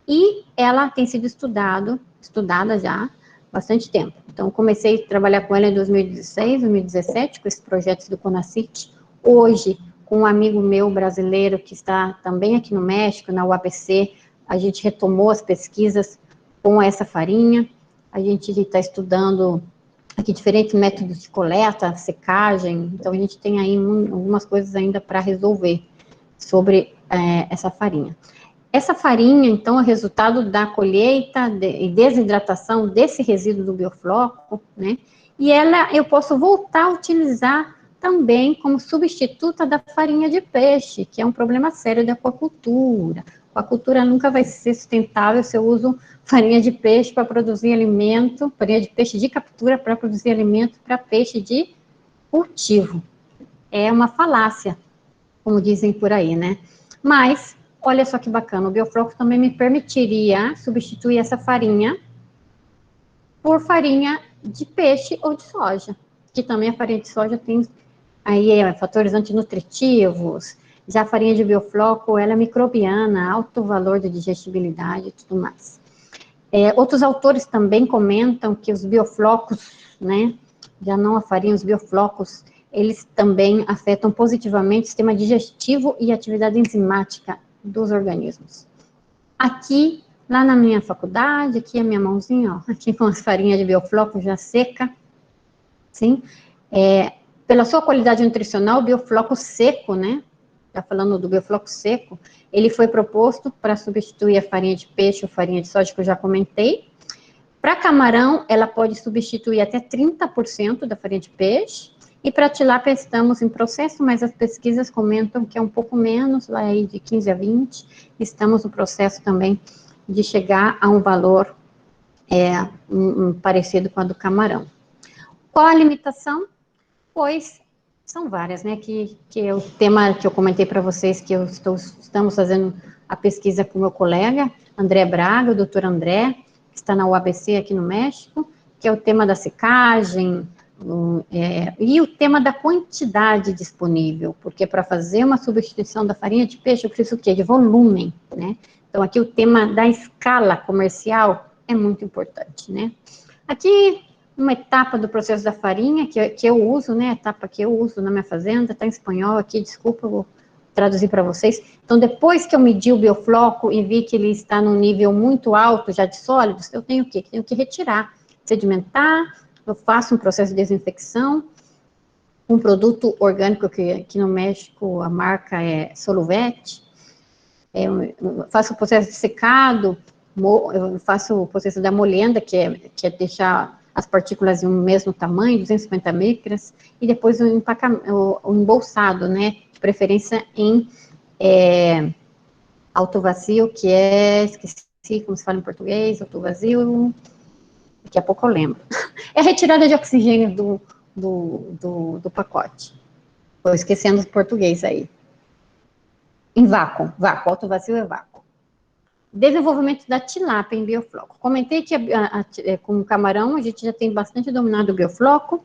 E ela tem sido estudada já há bastante tempo. Então, comecei a trabalhar com ela em 2016, 2017, com esses projetos do CONACYT. Hoje, com um amigo meu brasileiro que está também aqui no México, na UABC, a gente retomou as pesquisas com essa farinha. A gente está estudando aqui diferentes métodos de coleta, secagem. Então, a gente tem aí algumas coisas ainda para resolver sobre essa farinha. Essa farinha, então, é resultado da colheita e desidratação desse resíduo do biofloco, né? E ela eu posso voltar a utilizar também como substituta da farinha de peixe, que é um problema sério da aquacultura. A aquacultura nunca vai ser sustentável se eu uso farinha de peixe para produzir alimento, farinha de peixe de captura para produzir alimento para peixe de cultivo. É uma falácia, como dizem por aí, né? Mas olha só que bacana, o biofloco também me permitiria substituir essa farinha por farinha de peixe ou de soja, que também a farinha de soja tem aí fatores antinutritivos. Já a farinha de biofloco, ela é microbiana, alto valor de digestibilidade e tudo mais. Outros autores também comentam que os bioflocos, né, já não a farinha, os bioflocos, eles também afetam positivamente o sistema digestivo e atividade enzimática dos organismos. Aqui, lá na minha faculdade, aqui a minha mãozinha, ó, aqui com as farinhas de biofloco já seca, sim, pela sua qualidade nutricional, o biofloco seco, né, já falando do biofloco seco, ele foi proposto para substituir a farinha de peixe ou farinha de soja, que eu já comentei. Para camarão, ela pode substituir até 30% da farinha de peixe, e para tilápia estamos em processo, mas as pesquisas comentam que é um pouco menos, lá aí de 15 a 20, estamos no processo também de chegar a um valor parecido com a do camarão. Qual a limitação? Pois são várias, né, que é o tema que eu comentei para vocês, que estamos fazendo a pesquisa com o meu colega, André Braga, o doutor André, que está na UABC aqui no México, que é o tema da secagem, e o tema da quantidade disponível, porque para fazer uma substituição da farinha de peixe, eu preciso o quê? De volume, né? Então, aqui o tema da escala comercial é muito importante, né? Aqui, uma etapa do processo da farinha, que eu uso, né? A etapa que eu uso na minha fazenda, está em espanhol aqui, desculpa, eu vou traduzir para vocês. Então, depois que eu medi o biofloco e vi que ele está num nível muito alto já de sólidos, eu tenho o quê? Tenho que retirar, sedimentar, eu faço um processo de desinfecção, um produto orgânico que aqui no México a marca é Soluvet, eu faço o processo de secado, eu faço o processo da molenda, que é deixar as partículas de um mesmo tamanho, 250 micras, e depois o embolsado, né, de preferência em alto vazio, que esqueci como se fala em português, alto vazio, daqui a pouco eu lembro. É a retirada de oxigênio do pacote. Estou esquecendo o português aí. Em vácuo, alto vazio é vácuo. Desenvolvimento da tilápia em biofloco. Comentei que com o camarão a gente já tem bastante dominado o biofloco.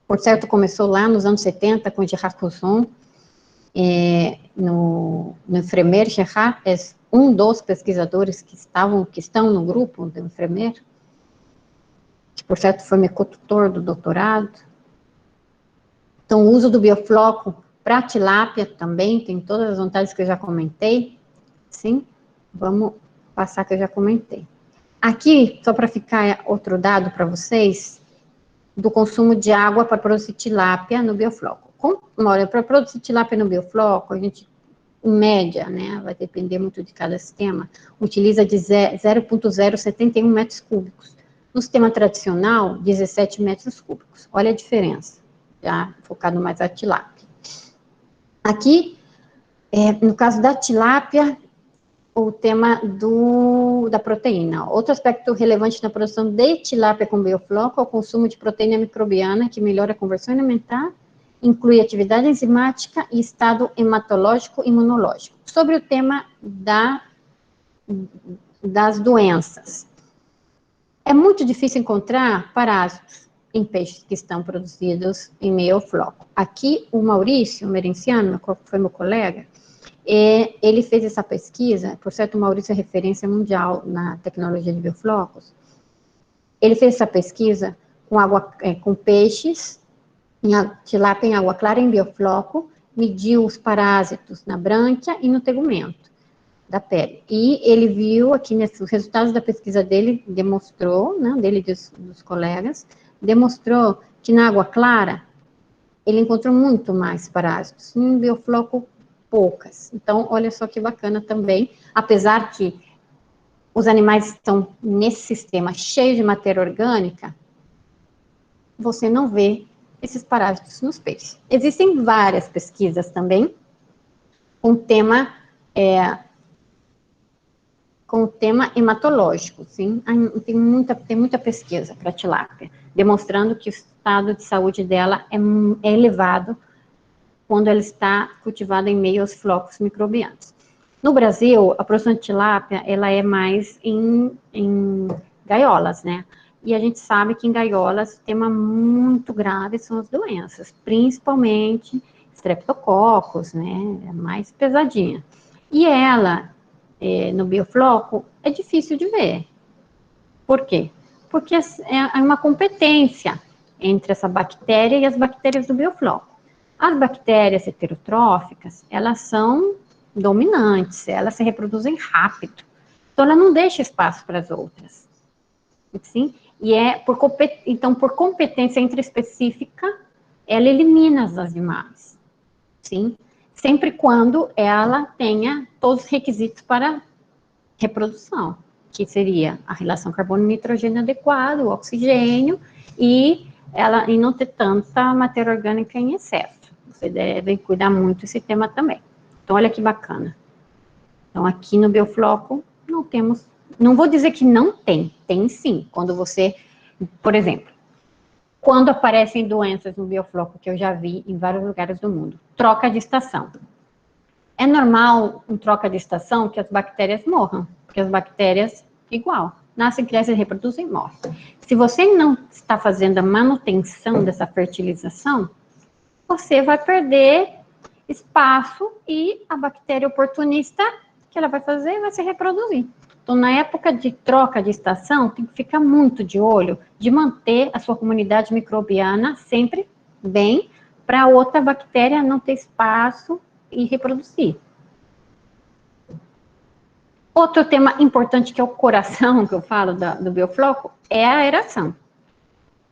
Por certo, começou lá nos anos 70 com o Gerard Pousson, no Infremer. Gerard é um dos pesquisadores que estão no grupo do Infremer, que por certo foi meu cotutor do doutorado. Então, o uso do biofloco para tilápia também tem todas as vantagens que eu já comentei, sim? Vamos passar que eu já comentei. Aqui, só para ficar outro dado para vocês, do consumo de água para produzir tilápia no biofloco. Olha, para produzir tilápia no biofloco, a gente, em média, né, vai depender muito de cada sistema, utiliza de 0,071 metros cúbicos. No sistema tradicional, 17 metros cúbicos. Olha a diferença, já focado mais na tilápia. Aqui, no caso da tilápia, o tema da proteína. Outro aspecto relevante na produção de tilápia com biofloco é o consumo de proteína microbiana, que melhora a conversão alimentar, inclui atividade enzimática e estado hematológico e imunológico. Sobre o tema das doenças. É muito difícil encontrar parásitos em peixes que estão produzidos em biofloco. Aqui, o Maurício Merenciano, que foi meu colega, ele fez essa pesquisa, por certo, o Maurício é referência mundial na tecnologia de bioflocos. Ele fez essa pesquisa com peixes, tilápia em água clara em biofloco, mediu os parásitos na brânquia e no tegumento da pele. E ele viu aqui, os resultados da pesquisa dele demonstrou, né, dele e dos colegas, demonstrou que na água clara ele encontrou muito mais parásitos, em biofloco poucas. Então, olha só que bacana também, apesar que os animais estão nesse sistema cheio de matéria orgânica, você não vê esses parásitos nos peixes. Existem várias pesquisas também com tema hematológico, sim? Tem muita pesquisa para tilápia, demonstrando que o estado de saúde dela é elevado quando ela está cultivada em meio aos flocos microbianos. No Brasil, a produção de tilápia, ela é mais em gaiolas, né? e a gente sabe que em gaiolas o tema muito grave são as doenças, principalmente streptococcus, né, é mais pesadinha. E ela, no biofloco, é difícil de ver. Por quê? Porque é uma competência entre essa bactéria e as bactérias do biofloco. As bactérias heterotróficas, elas são dominantes, elas se reproduzem rápido. Então, ela não deixa espaço para as outras. Sim? E então, por competência intraespecífica, ela elimina as demais. Sim? Sempre quando ela tenha todos os requisitos para reprodução, que seria a relação carbono-nitrogênio adequado, o oxigênio, e não ter tanta matéria orgânica em excesso. Você deve cuidar muito desse tema também. Então, olha que bacana. Então, aqui no biofloco, não temos, não vou dizer que não tem, tem sim. Quando você, por exemplo, quando aparecem doenças no biofloco, que eu já vi em vários lugares do mundo, troca de estação. É normal, em troca de estação, que as bactérias morram, porque as bactérias, igual, nascem, crescem, reproduzem e morrem. Se você não está fazendo a manutenção dessa fertilização, você vai perder espaço e a bactéria oportunista que ela vai fazer vai se reproduzir. Então, na época de troca de estação, tem que ficar muito de olho de manter a sua comunidade microbiana sempre bem, para outra bactéria não ter espaço e reproduzir. Outro tema importante, que é o coração, que eu falo do biofloco, é a aeração.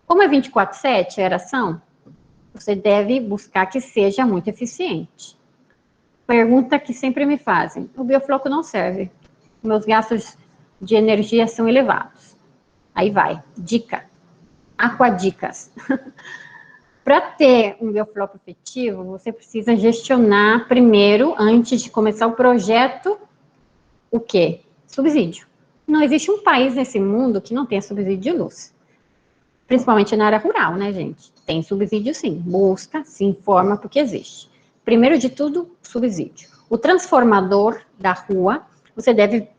Como é 24/7 a aeração, você deve buscar que seja muito eficiente. Pergunta que sempre me fazem: o biofloco não serve, meus gastos de energia são elevados. Aí vai, dica, aquadicas. Para ter um biofloco efetivo, você precisa gestionar primeiro, antes de começar o projeto, o quê? Subsídio. Não existe um país nesse mundo que não tenha subsídio de luz. Principalmente na área rural, né, gente? Tem subsídio sim, busca, se informa, porque existe. Primeiro de tudo, subsídio. O transformador da rua, você deve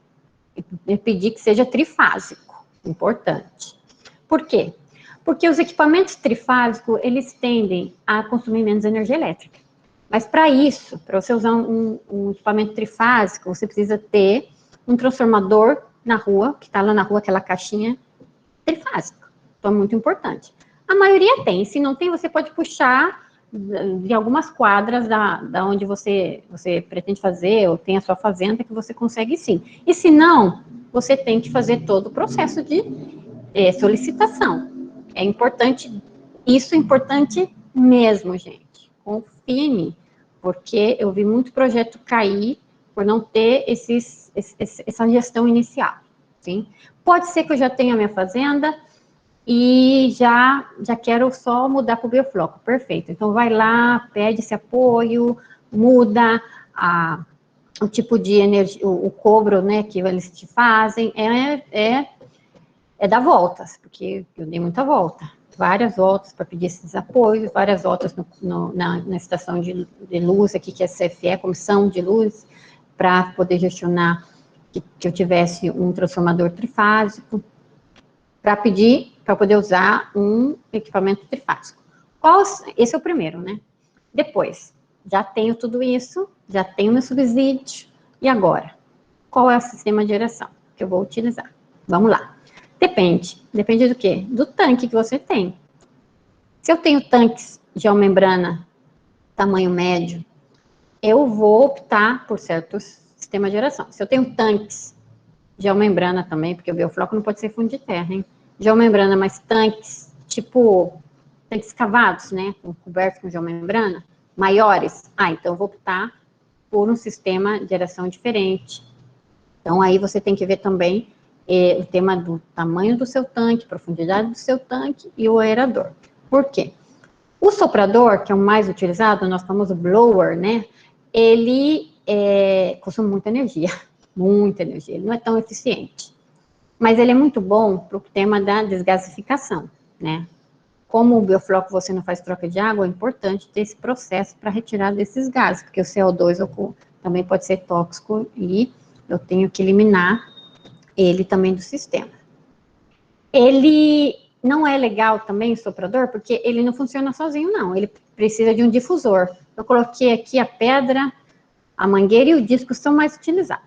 pedir que seja trifásico, importante. Por quê? Porque os equipamentos trifásicos, eles tendem a consumir menos energia elétrica. Mas para isso, para você usar um equipamento trifásico, você precisa ter um transformador na rua, que está lá na rua, aquela caixinha trifásica. Então, é muito importante. A maioria tem. Se não tem, você pode puxar de algumas quadras da onde você pretende fazer, ou tem a sua fazenda, que você consegue sim. E se não, você tem que fazer todo o processo de solicitação. É importante, isso é importante mesmo, gente. Confie em mim, porque eu vi muito projeto cair por não ter essa gestão inicial, sim? Pode ser que eu já tenha a minha fazenda e já quero só mudar para o biofloco, perfeito. Então, vai lá, pede esse apoio, muda o tipo de energia, o cobro, né, que eles te fazem, dar voltas, porque eu dei muita volta, várias voltas para pedir esses apoios, várias voltas na estação de luz aqui, que é a CFE, Comissão de Luz, para poder gestionar que eu tivesse um transformador trifásico, para pedir, para poder usar um equipamento trifásico. Esse é o primeiro, né? Depois, já tenho tudo isso, já tenho meu subsídio, e agora? Qual é o sistema de geração que eu vou utilizar? Vamos lá. Depende do quê? Do tanque que você tem. Se eu tenho tanques geomembrana, tamanho médio, eu vou optar por certos sistemas de geração. Se eu tenho tanques geomembrana também, porque o biofloco não pode ser fundo de terra, hein? Geomembrana, mas tanques, tipo, tanques cavados, né, cobertos com geomembrana, maiores, então eu vou optar por um sistema de geração diferente. Então, aí você tem que ver também o tema do tamanho do seu tanque, profundidade do seu tanque e o aerador. Por quê? O soprador, que é o mais utilizado, o nosso famoso blower, né, ele consome muita energia, ele não é tão eficiente. Mas ele é muito bom para o tema da desgasificação, né? Como o biofloco você não faz troca de água, é importante ter esse processo para retirar desses gases, porque o CO2 também pode ser tóxico e eu tenho que eliminar ele também do sistema. Ele não é legal também, o soprador, porque ele não funciona sozinho, não. Ele precisa de um difusor. Eu coloquei aqui a pedra, a mangueira e o disco são mais utilizados.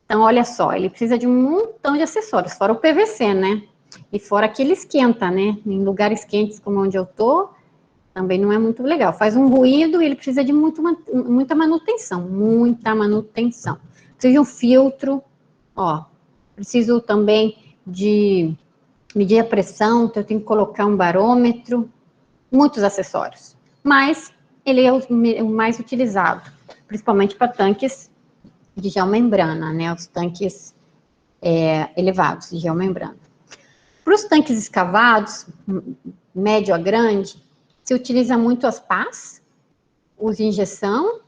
Então, olha só, ele precisa de um montão de acessórios, fora o PVC, né? E fora que ele esquenta, né? Em lugares quentes como onde eu tô, também não é muito legal. Faz um ruído e ele precisa de muita manutenção, muita manutenção. Precisa de um filtro, ó. Preciso também de medir a pressão, então eu tenho que colocar um barômetro, muitos acessórios. Mas ele é o mais utilizado, principalmente para tanques de geomembrana, né? Os tanques elevados de geomembrana. Para os tanques escavados, médio a grande, se utiliza muito as pás, os de injeção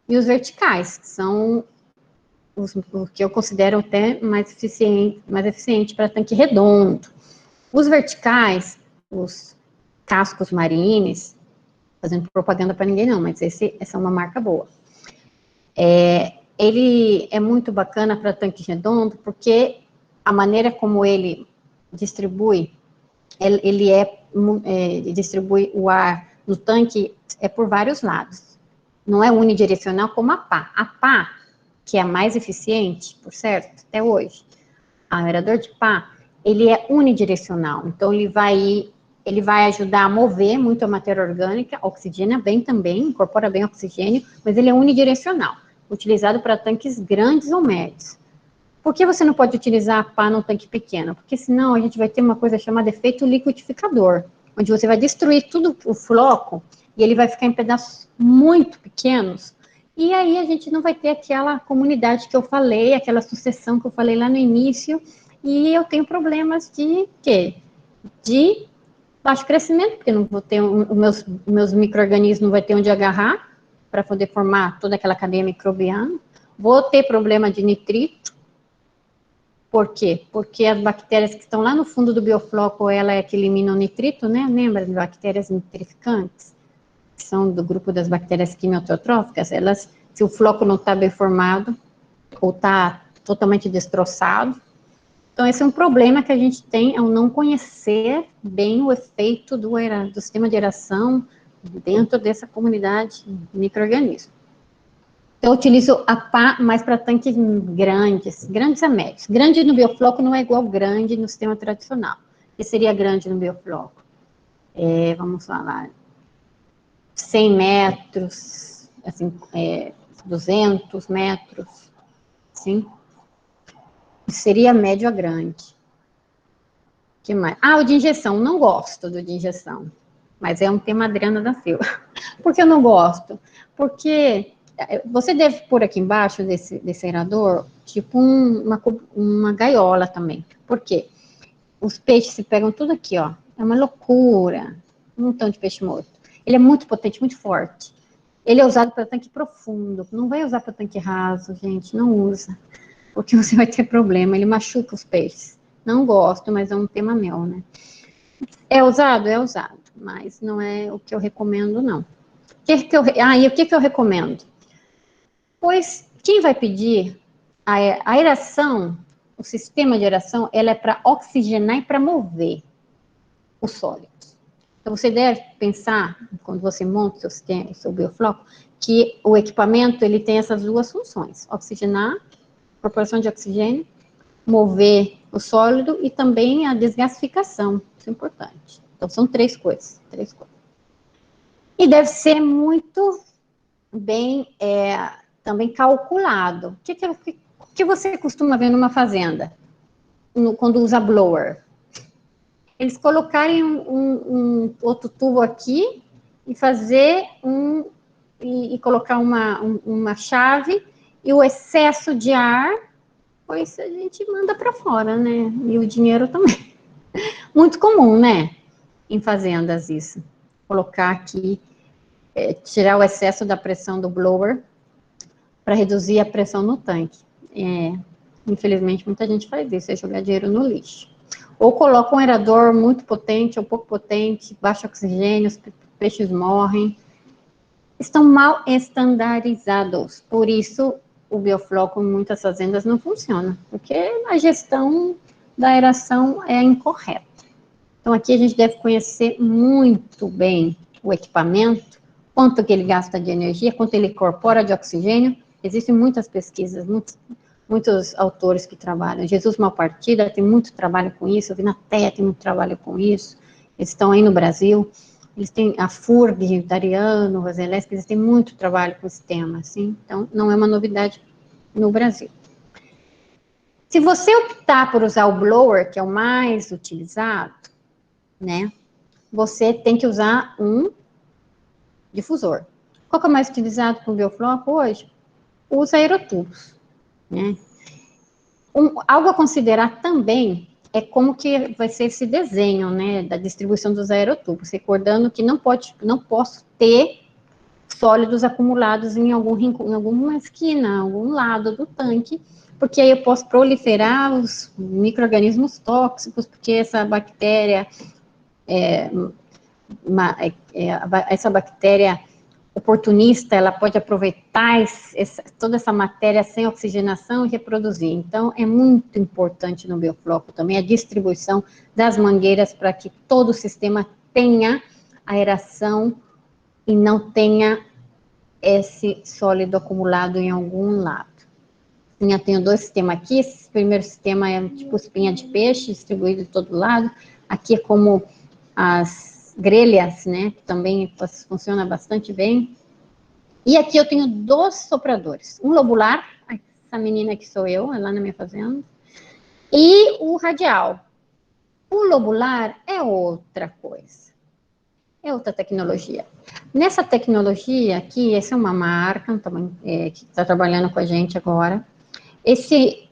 e os verticais, que são os que eu considero até mais eficiente para tanque redondo. Os verticais, os cascos marines, fazendo propaganda para ninguém não, mas essa é uma marca boa. Ele é muito bacana para tanque redondo, porque a maneira como ele distribui, distribui o ar no tanque por vários lados. Não é unidirecional como a pá. A pá, que é a mais eficiente, por certo, até hoje, aerador de pá, ele é unidirecional. Então, ele vai ajudar a mover muito a matéria orgânica, oxigena bem também, incorpora bem oxigênio, mas ele é unidirecional, utilizado para tanques grandes ou médios. Por que você não pode utilizar a pá num tanque pequeno? Porque senão a gente vai ter uma coisa chamada efeito liquidificador, onde você vai destruir tudo o floco e ele vai ficar em pedaços muito pequenos. E aí a gente não vai ter aquela comunidade que eu falei, aquela sucessão que eu falei lá no início, e eu tenho problemas de quê? De baixo crescimento, porque não vou ter meus micro-organismos não vai ter onde agarrar para poder formar toda aquela cadeia microbiana. Vou ter problema de nitrito. Por quê? Porque as bactérias que estão lá no fundo do biofloco, ela é que elimina o nitrito, né? Lembra de bactérias nitrificantes? Que são do grupo das bactérias quimiotróficas. Elas, se o floco não está bem formado, ou está totalmente destroçado. Então, esse é um problema que a gente tem ao não conhecer bem o efeito do sistema de aeração dentro dessa comunidade de micro-organismos. Então, eu utilizo a pá mais para tanques grandes a médios. Grande no biofloco não é igual grande no sistema tradicional. O que seria grande no biofloco? Vamos falar, 100 metros, assim, 200 metros, sim. Seria médio a grande. Que mais? O de injeção. Não gosto do de injeção. Mas é um tema Adriana da Silva. Por que eu não gosto? Porque você deve pôr aqui embaixo desse aerador, tipo uma gaiola também. Por quê? Os peixes se pegam tudo aqui, ó. É uma loucura. Um montão de peixe morto. Ele é muito potente, muito forte. Ele é usado para tanque profundo. Não vai usar para tanque raso, gente. Não usa. Porque você vai ter problema. Ele machuca os peixes. Não gosto, mas é um tema meu, né? É usado? É usado. Mas não é o que eu recomendo, não. E o que eu recomendo? Pois quem vai pedir a aeração, o sistema de aeração, ela é para oxigenar e para mover os sólidos. Então, você deve pensar, quando você monta o seu sistema, o seu biofloco, que o equipamento ele tem essas duas funções: oxigenar, proporção de oxigênio, mover o sólido e também a desgasificação. Isso é importante. Então, são três coisas. E deve ser muito bem também calculado. O que você costuma ver numa fazenda, quando usa blower? Eles colocarem um outro tubo aqui e fazer e colocar uma chave, e o excesso de ar, pois a gente manda para fora, né? E o dinheiro também. Muito comum, né? Em fazendas isso. Colocar aqui, tirar o excesso da pressão do blower para reduzir a pressão no tanque. Infelizmente, muita gente faz isso, é jogar dinheiro no lixo. Ou coloca um aerador muito potente ou pouco potente, baixo oxigênio, os peixes morrem. Estão mal estandarizados. Por isso, o biofloco em muitas fazendas não funciona, porque a gestão da aeração é incorreta. Então, aqui a gente deve conhecer muito bem o equipamento, quanto que ele gasta de energia, quanto ele incorpora de oxigênio. Existem muitas pesquisas, muitos autores que trabalham. Jesus Malpartida tem muito trabalho com isso, a Vinatea tem muito trabalho com isso, eles estão aí no Brasil, eles têm a FURG, Dariano, Vazeleschi, eles têm muito trabalho com esse tema, assim, então não é uma novidade no Brasil. Se você optar por usar o blower, que é o mais utilizado, né, você tem que usar um difusor. Qual que é o mais utilizado com o biofloco hoje? Os aerotubos, né? Algo a considerar também é como que vai ser esse desenho, né, da distribuição dos aerotubos, recordando que não posso ter sólidos acumulados em alguma esquina, algum lado do tanque, porque aí eu posso proliferar os micro-organismos tóxicos, porque essa bactéria essa bactéria oportunista, ela pode aproveitar toda essa matéria sem oxigenação e reproduzir. Então, é muito importante no biofloco também a distribuição das mangueiras para que todo o sistema tenha aeração e não tenha esse sólido acumulado em algum lado. Eu tenho dois sistemas aqui, esse primeiro sistema é tipo espinha de peixe, distribuído de todo lado. Aqui é como as grelhas, né, que também funciona bastante bem. E aqui eu tenho 2 sopradores, um lobular, essa menina que sou eu, é lá na minha fazenda, e o radial. O lobular é outra coisa, é outra tecnologia. Nessa tecnologia aqui, essa é uma marca que está trabalhando com a gente agora. Esse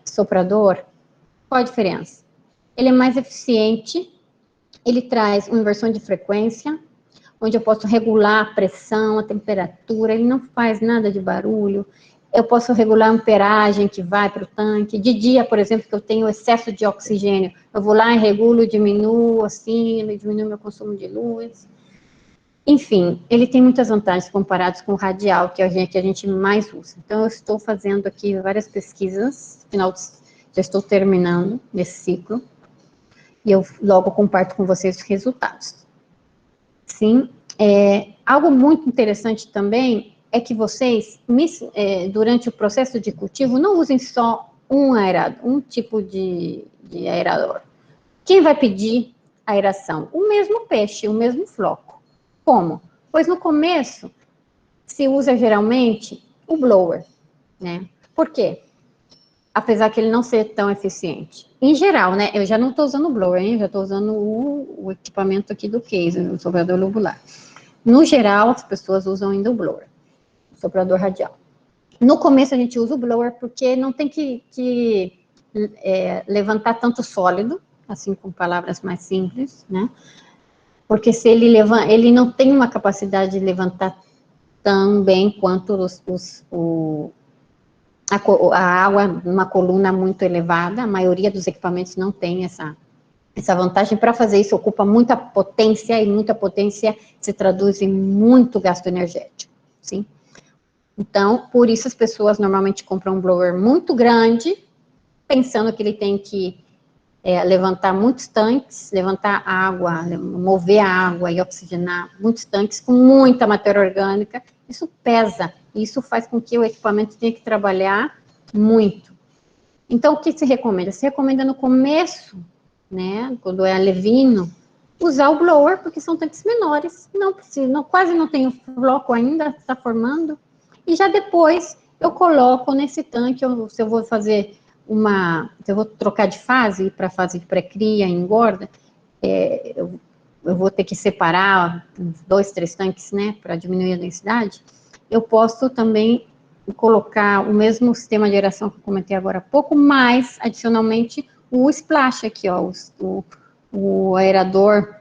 soprador, qual a diferença? Ele é mais eficiente, ele traz uma inversão de frequência, onde eu posso regular a pressão, a temperatura, ele não faz nada de barulho, eu posso regular a amperagem que vai para o tanque. De dia, por exemplo, que eu tenho excesso de oxigênio, eu vou lá e regulo, diminuo assim, ele diminui meu consumo de luz. Enfim, ele tem muitas vantagens comparados com o radial, que é o que a gente mais usa. Então, eu estou fazendo aqui várias pesquisas, já estou terminando nesse ciclo, e eu logo comparto com vocês os resultados. Sim, algo muito interessante também é que vocês, durante o processo de cultivo, não usem só um tipo de aerador. Quem vai pedir aeração? O mesmo peixe, o mesmo floco. Como? Pois no começo, se usa geralmente o blower, né? Por quê? Apesar que ele não ser tão eficiente. Em geral, né? Eu já não estou usando o blower, hein? Eu já estou usando o equipamento aqui do case, o soprador lobular. No geral, as pessoas usam ainda o blower, o soprador radial. No começo a gente usa o blower porque não tem que levantar tanto sólido, assim com palavras mais simples, né? Porque se ele não tem uma capacidade de levantar tão bem quanto a água numa coluna muito elevada. A maioria dos equipamentos não tem essa vantagem. Para fazer isso, ocupa muita potência, e muita potência se traduz em muito gasto energético, sim? Então, por isso as pessoas normalmente compram um blower muito grande, pensando que ele tem que levantar muitos tanques, levantar água, mover a água e oxigenar muitos tanques com muita matéria orgânica. Isso pesa, e isso faz com que o equipamento tenha que trabalhar muito. Então, o que se recomenda? Se recomenda no começo, né, quando é alevino, usar o blower, porque são tanques menores, não precisa, quase não tem o floco ainda, está formando, e já depois eu coloco nesse tanque, se eu vou fazer se eu vou trocar de fase, para fase de pré-cria e engorda, eu vou ter que separar 2, 3 tanques, né, para diminuir a densidade. Eu posso também colocar o mesmo sistema de aeração que eu comentei agora há pouco, mas, adicionalmente, o splash aqui, ó, o aerador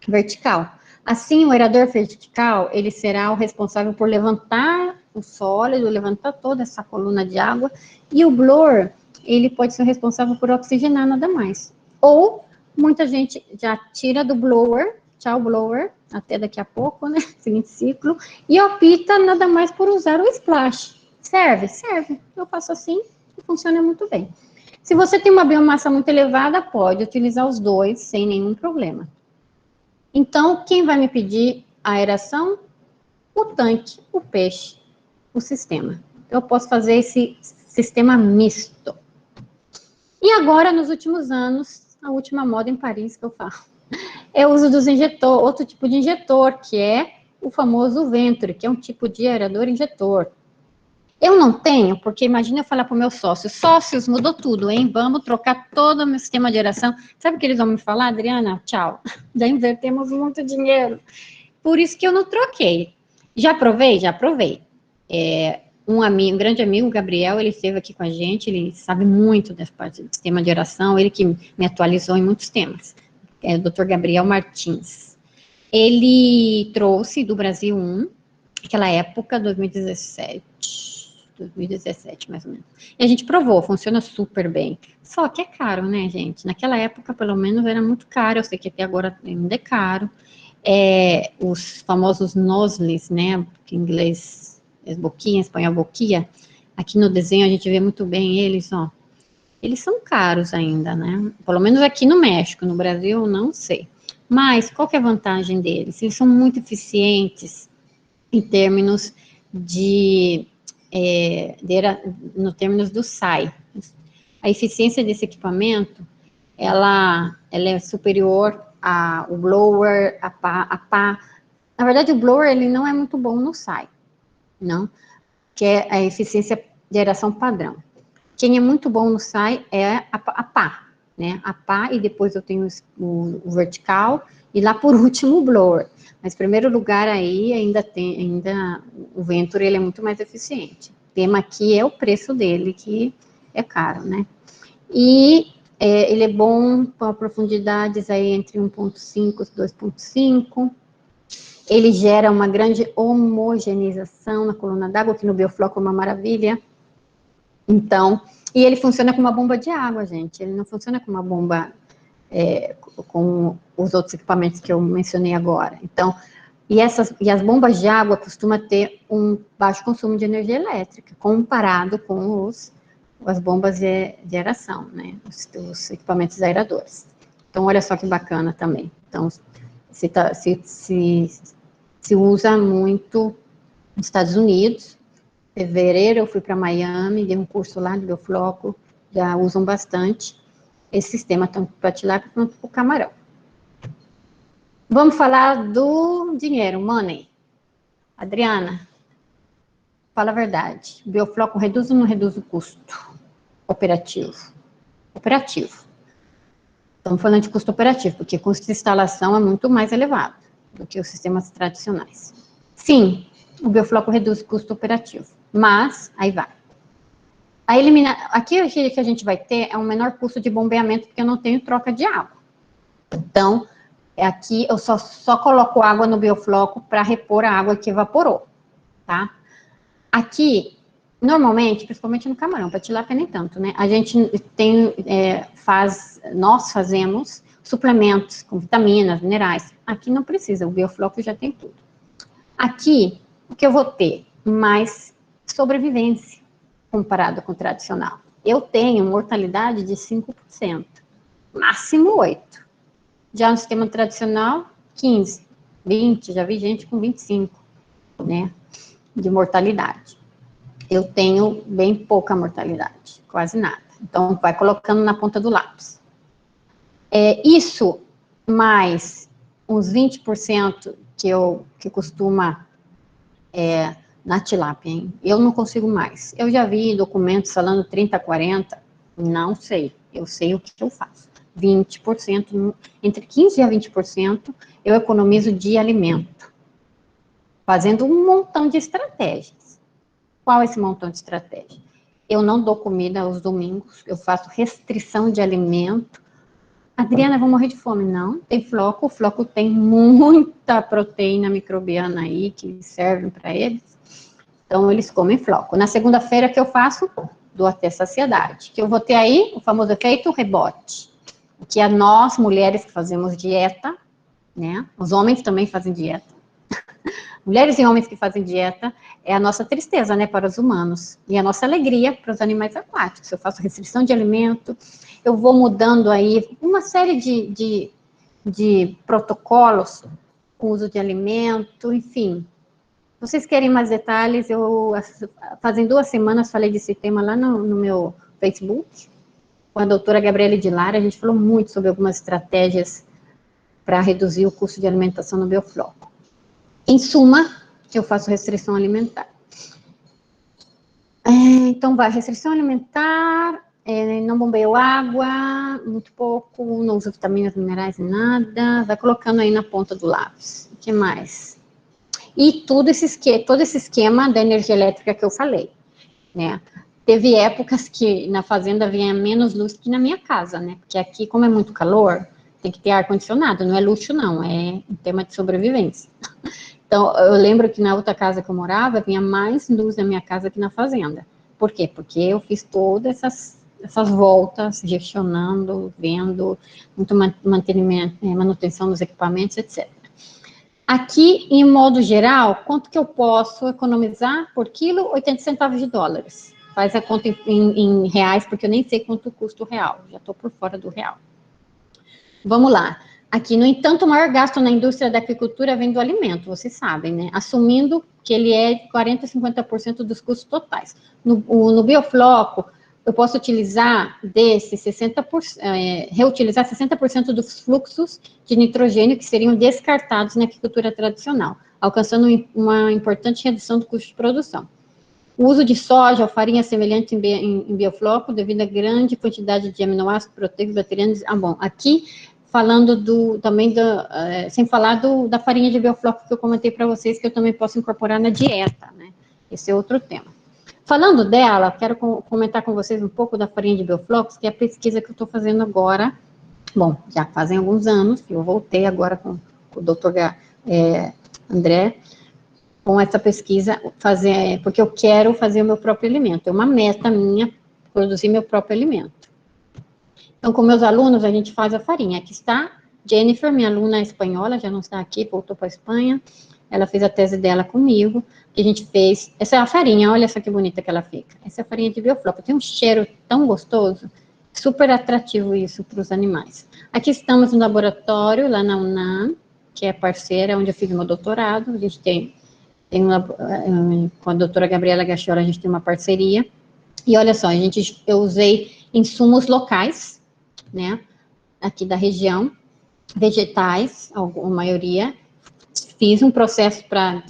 vertical. Assim, o aerador vertical, ele será o responsável por levantar o sólido, levantar toda essa coluna de água, e o blower, ele pode ser responsável por oxigenar nada mais. Ou, muita gente já tira do blower, tchau blower, até daqui a pouco, né, seguinte ciclo, e opta nada mais por usar o splash. Serve? Serve. Eu faço assim e funciona muito bem. Se você tem uma biomassa muito elevada, pode utilizar os dois sem nenhum problema. Então, quem vai me pedir a aeração? O tanque, o peixe, o sistema. Eu posso fazer esse sistema misto. E agora, nos últimos anos, a última moda em Paris que eu falo, é o uso dos injetores, outro tipo de injetor, que é o famoso Venturi, que é um tipo de aerador injetor. Eu não tenho, porque imagina eu falar para o meu sócio, sócios, mudou tudo, hein? Vamos trocar todo o meu sistema de aeração. Sabe o que eles vão me falar, Adriana? Tchau. Já invertemos muito dinheiro. Por isso que eu não troquei. Já provei? Já provei. Um grande amigo, Gabriel, ele esteve aqui com a gente, ele sabe muito dessa parte do sistema de aeração, ele que me atualizou em muitos temas. É o Dr. Gabriel Martins. Ele trouxe do Brasil naquela época, 2017, mais ou menos. E a gente provou, funciona super bem. Só que é caro, né, gente? Naquela época, pelo menos, era muito caro. Eu sei que até agora ainda é caro. Os famosos nozzles, né? Que em inglês é boquinha, em espanhol boquinha. Aqui no desenho a gente vê muito bem eles, ó. Eles são caros ainda, né? Pelo menos aqui no México, no Brasil, não sei. Mas qual que é a vantagem deles? Eles são muito eficientes em termos no termos do SAI. A eficiência desse equipamento, ela é superior ao blower, a pá. Na verdade, o blower, ele não é muito bom no SAI, não, que é a eficiência de aeração padrão. Quem é muito bom no SAI é a pá, né? A pá, e depois eu tenho o vertical, e lá por último o blower. Mas, em primeiro lugar, aí ainda o Venturi, ele é muito mais eficiente. O tema aqui é o preço dele, que é caro, né? E ele é bom para profundidades aí entre 1.5 e 2.5. Ele gera uma grande homogeneização na coluna d'água, que no Biofloco é uma maravilha. Então, e ele funciona com uma bomba de água, gente. Ele não funciona com uma bomba com os outros equipamentos que eu mencionei agora. Então, e as bombas de água costumam ter um baixo consumo de energia elétrica, comparado com as bombas de aeração, né? Os equipamentos aeradores. Então, olha só que bacana também. Então, se usa muito nos Estados Unidos. Em fevereiro eu fui para Miami, dei um curso lá de Biofloco, já usam bastante esse sistema, tanto para tilápia quanto para o camarão. Vamos falar do dinheiro, money. Adriana, fala a verdade. O Biofloco reduz ou não reduz o custo operativo? Operativo. Estamos falando de custo operativo, porque o custo de instalação é muito mais elevado do que os sistemas tradicionais. Sim, o Biofloco reduz o custo operativo, mas aí vai. Aqui o que a gente vai ter é um menor custo de bombeamento, porque eu não tenho troca de água. Então, aqui eu só coloco água no Biofloco para repor a água que evaporou, tá? Aqui, normalmente, principalmente no camarão, para tilápia nem tanto, né? A gente nós fazemos suplementos com vitaminas, minerais. Aqui não precisa, o Biofloco já tem tudo. Aqui, o que eu vou ter? Mais sobrevivência comparado com o tradicional. Eu tenho mortalidade de 5%, máximo 8%. Já no sistema tradicional, 15%, 20%, já vi gente com 25%, né, de mortalidade. Eu tenho bem pouca mortalidade, quase nada. Então, vai colocando na ponta do lápis. Isso mais uns 20% que costuma na tilápia, hein? Eu não consigo mais. Eu já vi documentos falando 30%, 40%, não sei. Eu sei o que eu faço. 20%, entre 15% a 20%, eu economizo de alimento, fazendo um montão de estratégias. Qual é esse montão de estratégia? Eu não dou comida aos domingos, eu faço restrição de alimento. Adriana, vou morrer de fome. Não, tem floco, o floco tem muita proteína microbiana aí, que serve para eles. Então, eles comem floco. Na segunda-feira que eu faço, dou até saciedade. Que eu vou ter aí o famoso efeito rebote. Que é nós, mulheres que fazemos dieta, né? Os homens também fazem dieta. mulheres e homens que fazem dieta, é a nossa tristeza, né, para os humanos, e a nossa alegria para os animais aquáticos. Eu faço restrição de alimento, eu vou mudando aí uma série de protocolos com uso de alimento, enfim. Se vocês querem mais detalhes, fazem 2 semanas falei desse tema lá no meu Facebook, com a doutora Gabriele de Lara, a gente falou muito sobre algumas estratégias para reduzir o custo de alimentação no Biofloco. Em suma, eu faço restrição alimentar. Então, restrição alimentar, não bombeio água, muito pouco, não uso vitaminas, minerais, nada, vai colocando aí na ponta do lápis. O que mais? E todo esse esquema da energia elétrica que eu falei, né? Teve épocas que na fazenda vinha menos luz que na minha casa, né? Porque aqui, como é muito calor, tem que ter ar-condicionado, não é luxo não, é um tema de sobrevivência. Então, eu lembro que na outra casa que eu morava, vinha mais luz na minha casa que na fazenda. Por quê? Porque eu fiz todas essas voltas, gestionando, vendo, muito mantenimento, manutenção dos equipamentos, etc. Aqui, em modo geral, quanto que eu posso economizar por quilo? 80 centavos de dólares. Faz a conta em reais, porque eu nem sei quanto custa o real. Já estou por fora do real. Vamos lá. Aqui, no entanto, o maior gasto na indústria da aquicultura vem do alimento, vocês sabem, né? Assumindo que ele é 40% a 50% dos custos totais. No Biofloco, eu posso utilizar reutilizar 60% dos fluxos de nitrogênio que seriam descartados na aquicultura tradicional, alcançando uma importante redução do custo de produção. O uso de soja ou farinha semelhante em Biofloco, devido à grande quantidade de aminoácidos, proteicos, bacterianos. Bom, aqui falando sem falar da farinha de Biofloco que eu comentei para vocês, que eu também posso incorporar na dieta, né? Esse é outro tema. Falando dela, quero comentar com vocês um pouco da farinha de Bioflocos, que é a pesquisa que eu estou fazendo agora. Bom, já fazem alguns anos, eu voltei agora com o doutor André, com essa pesquisa, porque eu quero fazer o meu próprio alimento. É uma meta minha, produzir meu próprio alimento. Então, com meus alunos, a gente faz a farinha. Aqui está Jennifer, minha aluna espanhola, já não está aqui, voltou para a Espanha. Ela fez a tese dela comigo, que a gente fez. Essa é a farinha, olha só que bonita que ela fica. Essa é a farinha de Biofloco. Tem um cheiro tão gostoso, super atrativo isso para os animais. Aqui estamos no laboratório, lá na UNAM, que é parceira, onde eu fiz meu doutorado. A gente tem com a doutora Gabriela Gachiola, a gente tem uma parceria. E olha só, eu usei insumos locais, né, aqui da região, vegetais, a maioria, fiz um processo para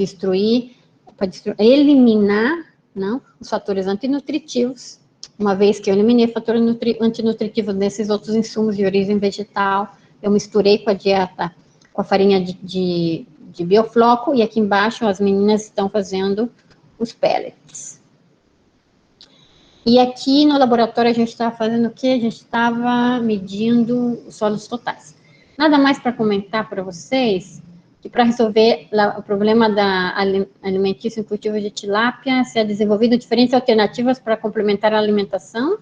eliminar, não, os fatores antinutritivos, uma vez que eu eliminei fatores antinutritivos nesses outros insumos de origem vegetal, eu misturei com a dieta, com a farinha de Biofloco, e aqui embaixo as meninas estão fazendo os pellets. E aqui no laboratório a gente estava fazendo o quê? A gente estava medindo os solos totais. Nada mais para comentar para vocês que para resolver o problema da alimentícia em cultivo de tilápia, se é desenvolvido diferentes alternativas para complementar a alimentação.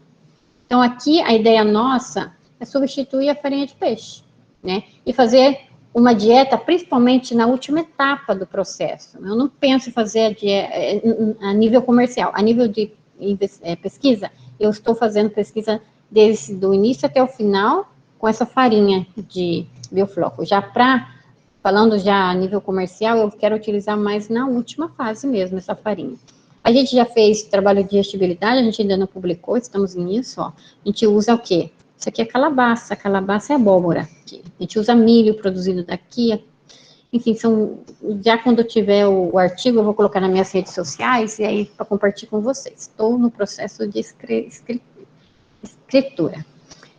Então, aqui a ideia nossa é substituir a farinha de peixe, né? E fazer uma dieta, principalmente na última etapa do processo. Eu não penso em fazer a nível comercial, a nível de pesquisa, eu estou fazendo pesquisa desde o início até o final com essa farinha de Biofloco. Falando já a nível comercial, eu quero utilizar mais na última fase mesmo, essa farinha. A gente já fez trabalho de digestibilidade, a gente ainda não publicou, estamos nisso, ó. A gente usa o quê? Isso aqui é calabaça é abóbora. Aqui. A gente usa milho produzido daqui, enfim, já quando eu tiver o artigo, eu vou colocar nas minhas redes sociais, e aí para compartilhar com vocês. Estou no processo de escritura.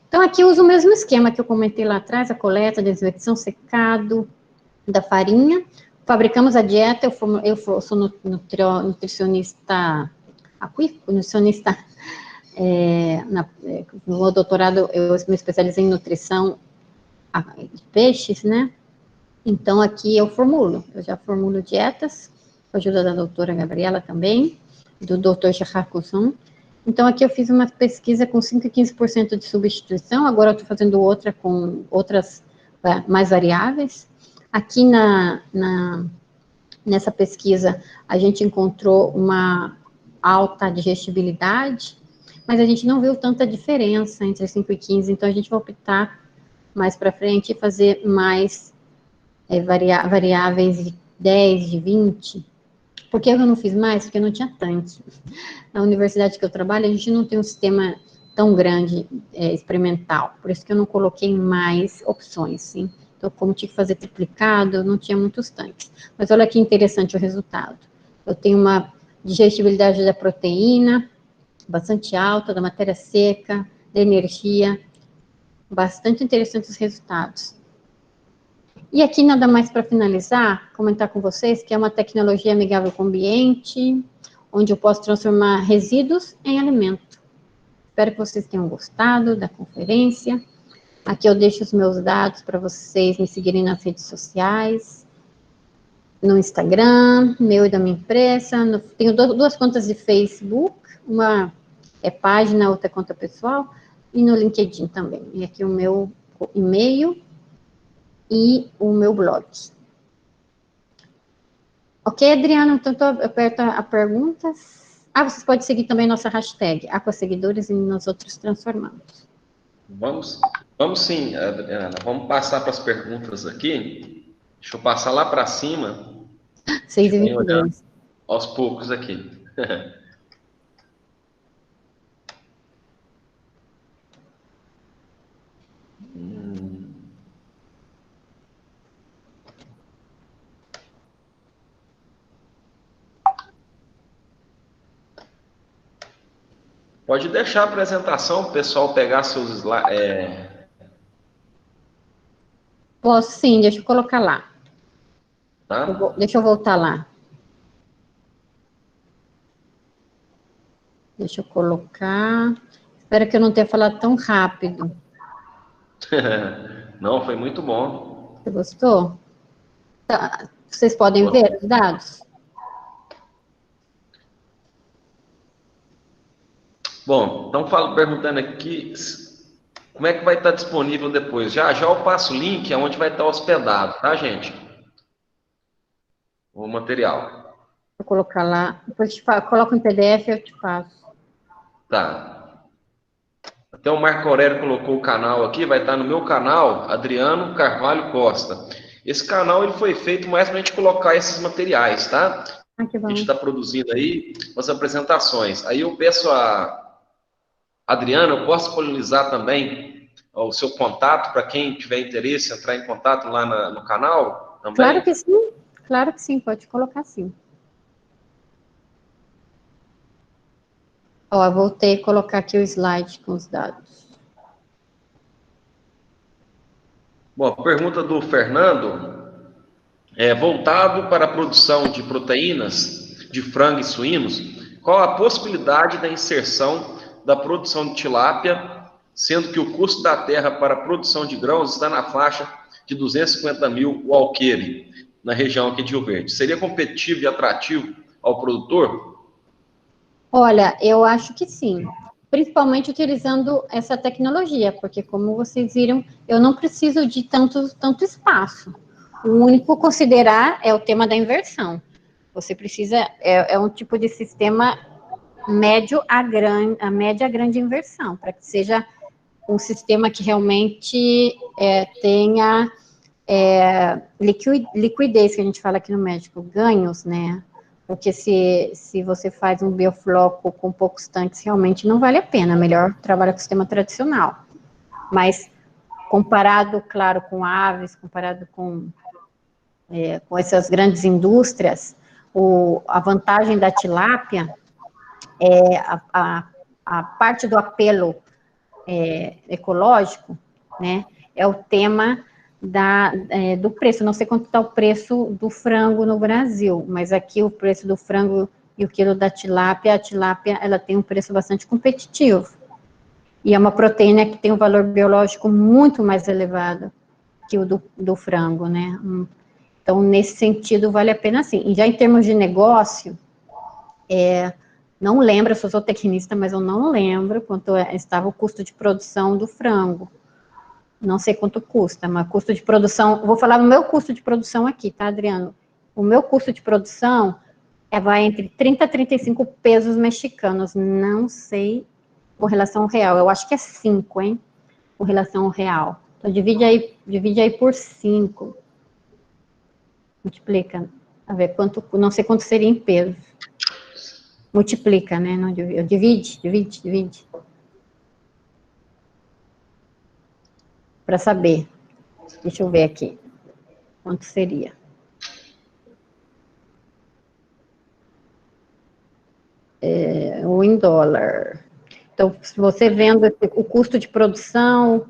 Então, aqui eu uso o mesmo esquema que eu comentei lá atrás, a coleta, desinfecção, secado da farinha. Fabricamos a dieta, eu sou nutricionista nutricionista, no meu doutorado eu me especializei em nutrição de peixes, né? Então, aqui eu já formulo dietas, com a ajuda da doutora Gabriela também, do doutor Gerard Cousson. Então, aqui eu fiz uma pesquisa com 5% e 15% de substituição, agora eu estou fazendo outra com outras mais variáveis. Aqui Nessa pesquisa, a gente encontrou uma alta digestibilidade, mas a gente não viu tanta diferença entre 5 e 15, então a gente vai optar mais para frente e fazer mais variáveis de 10, de 20. Por que eu não fiz mais? Porque não tinha tanque. Na universidade que eu trabalho, a gente não tem um sistema tão grande experimental, por isso que eu não coloquei mais opções, sim. Então, como tinha que fazer triplicado, não tinha muitos tanques. Mas olha que interessante o resultado. Eu tenho uma digestibilidade da proteína bastante alta, da matéria seca, da energia, bastante interessantes os resultados. E aqui, nada mais para finalizar, comentar com vocês que é uma tecnologia amigável com o ambiente, onde eu posso transformar resíduos em alimento. Espero que vocês tenham gostado da conferência. Aqui eu deixo os meus dados para vocês me seguirem nas redes sociais, no Instagram, meu e da minha empresa. Tenho duas contas de Facebook, uma é página, outra é conta pessoal, e no LinkedIn também. E aqui o meu e-mail e o meu blog. Ok, Adriana? Então, aperta a perguntas. Vocês podem seguir também nossa hashtag, Aquaseguidores, e nós outros transformamos. Vamos sim, Adriana. Vamos passar para as perguntas aqui. Deixa eu passar lá para cima. 6h22. Aos poucos aqui. Pode deixar a apresentação, o pessoal pegar seus slides. Posso sim, deixa eu colocar lá. Tá? Deixa eu voltar lá. Deixa eu colocar. Espero que eu não tenha falado tão rápido. Não, foi muito bom. Você gostou? Tá. Vocês podem ver os dados? Bom, estão perguntando aqui como é que vai estar disponível depois. Já eu passo o link aonde vai estar hospedado, tá, gente? O material. Vou colocar lá. Depois coloco em PDF e eu te passo. Tá. Até o Marco Aurélio colocou o canal aqui, vai estar no meu canal, Adriano Carvalho Costa. Esse canal ele foi feito mais para a gente colocar esses materiais, tá? Que bom. A gente está produzindo aí as apresentações. Aí eu peço a Adriana, eu posso disponibilizar também o seu contato para quem tiver interesse entrar em contato lá no canal também? Claro que sim, pode colocar sim. Ó, eu voltei a colocar aqui o slide com os dados. Bom, a pergunta do Fernando é voltado para a produção de proteínas de frango e suínos. Qual a possibilidade da inserção da produção de tilápia, sendo que o custo da terra para a produção de grãos está na faixa de 250 mil o alqueire, na região aqui de Rio Verde? Seria competitivo e atrativo ao produtor? Olha, eu acho que sim, principalmente utilizando essa tecnologia, porque como vocês viram, eu não preciso de tanto espaço. O único a considerar é o tema da inversão. Você precisa, é um tipo de sistema médio a média a grande inversão, para que seja um sistema que realmente tenha liquidez, que a gente fala aqui no médico, ganhos, né? Porque se você faz um biofloco com poucos tanques, realmente não vale a pena, melhor trabalhar com o sistema tradicional. Mas, comparado, claro, com aves, comparado com essas grandes indústrias, a vantagem da tilápia é a parte do apelo ecológico, né, é o tema do preço. Não sei quanto está o preço do frango no Brasil, mas aqui o preço do frango e o quilo da tilápia, a tilápia ela tem um preço bastante competitivo. E é uma proteína que tem um valor biológico muito mais elevado que o do frango, né? Então, nesse sentido, vale a pena sim. E já em termos de negócio, não lembro, eu sou zootecnista, mas eu não lembro quanto estava o custo de produção do frango. Não sei quanto custa, mas custo de produção, vou falar o meu custo de produção aqui, tá, Adriano? O meu custo de produção vai entre 30 a 35 pesos mexicanos. Não sei com relação ao real. Eu acho que é 5, hein? Com relação ao real. Então, divide aí por 5. Multiplica. A ver, não sei quanto seria em pesos. Multiplica, né? Não divide. Para saber. Deixa eu ver aqui. Quanto seria? Ou em dólar. Então, se você vendo o custo de produção,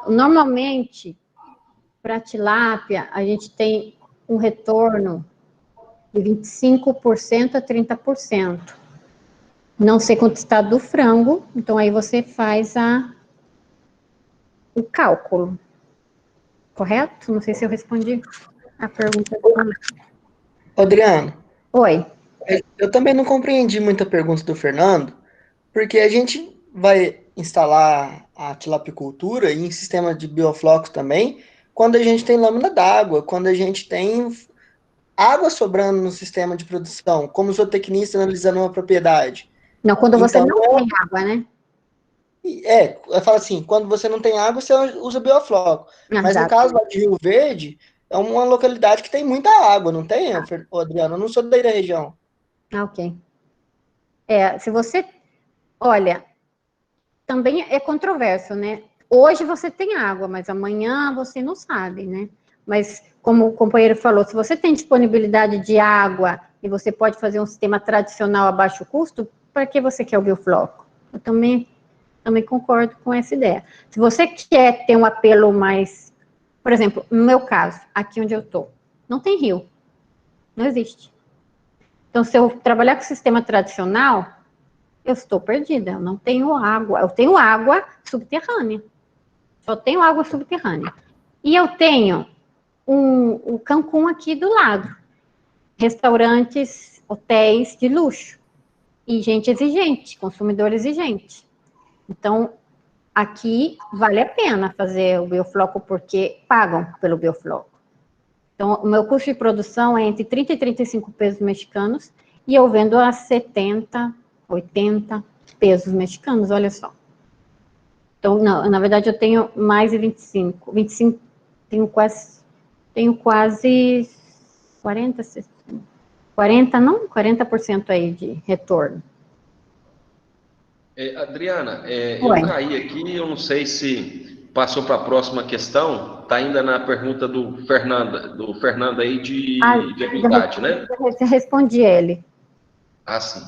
normalmente, para a tilápia, a gente tem um retorno de 25% a 30%. Não sei quanto está do frango, então aí você faz o cálculo. Correto? Não sei se eu respondi a pergunta. Adriano. Oi. Eu também não compreendi muita pergunta do Fernando, porque a gente vai instalar a tilapicultura em sistema de bioflocos também, quando a gente tem lâmina d'água, quando a gente tem água sobrando no sistema de produção, como zootecnista analisando uma propriedade. Não, quando você Então, não tem água, né? Eu falo assim, quando você não tem água, você usa biofloco. Mas no caso lá de Rio Verde, é uma localidade que tem muita água, não tem, Adriano? Eu não sou daí da região. Ok. Se você... Olha, também é controverso, né? Hoje você tem água, mas amanhã você não sabe, né? Mas, como o companheiro falou, se você tem disponibilidade de água e você pode fazer um sistema tradicional a baixo custo, para que você quer o biofloco? Eu também concordo com essa ideia. Se você quer ter um apelo mais... Por exemplo, no meu caso, aqui onde eu estou, não tem rio. Não existe. Então, se eu trabalhar com o sistema tradicional, eu estou perdida. Eu não tenho água. Eu tenho água subterrânea. Só tenho água subterrânea. E eu tenho o Cancún aqui do lado. Restaurantes, hotéis de luxo. E gente exigente, consumidor exigente. Então, aqui vale a pena fazer o biofloco porque pagam pelo biofloco. Então, o meu custo de produção é entre 30 e 35 pesos mexicanos e eu vendo a 70, 80 pesos mexicanos, olha só. Então, não, na verdade, eu tenho mais de 25, tenho quase 40% aí de retorno. Adriana, eu caí aqui, eu não sei se passou para a próxima questão, está ainda na pergunta do Fernando aí de habilidade, né? Já respondi ele. Ah, sim.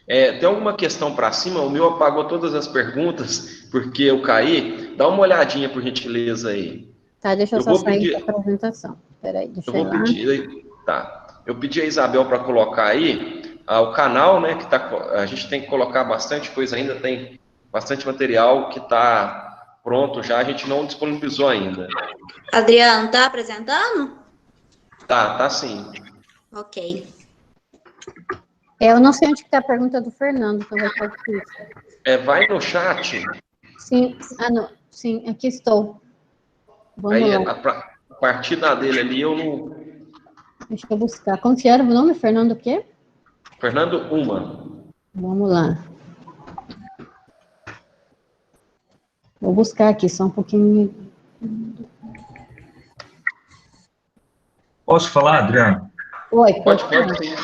Tem alguma questão para cima? O meu apagou todas as perguntas, porque eu caí. Dá uma olhadinha, por gentileza, aí. Tá, deixa eu só sair da apresentação. Peraí, deixa eu ir lá. Tá. Eu pedi a Isabel para colocar aí o canal, né? A gente tem que colocar bastante coisa ainda, tem bastante material que está pronto já, a gente não disponibilizou ainda. Adriano, tá apresentando? Tá sim. Ok. Eu não sei onde está a pergunta do Fernando, então vai ficar difícil. Vai no chat. Sim, sim, aqui estou. Vamos aí, lá. A partir da dele ali, eu não... Deixa eu buscar. Como que era o nome? Fernando o quê? Fernando Uma. Vamos lá. Vou buscar aqui, só um pouquinho. Posso falar, Adriano? Oi, pode sim.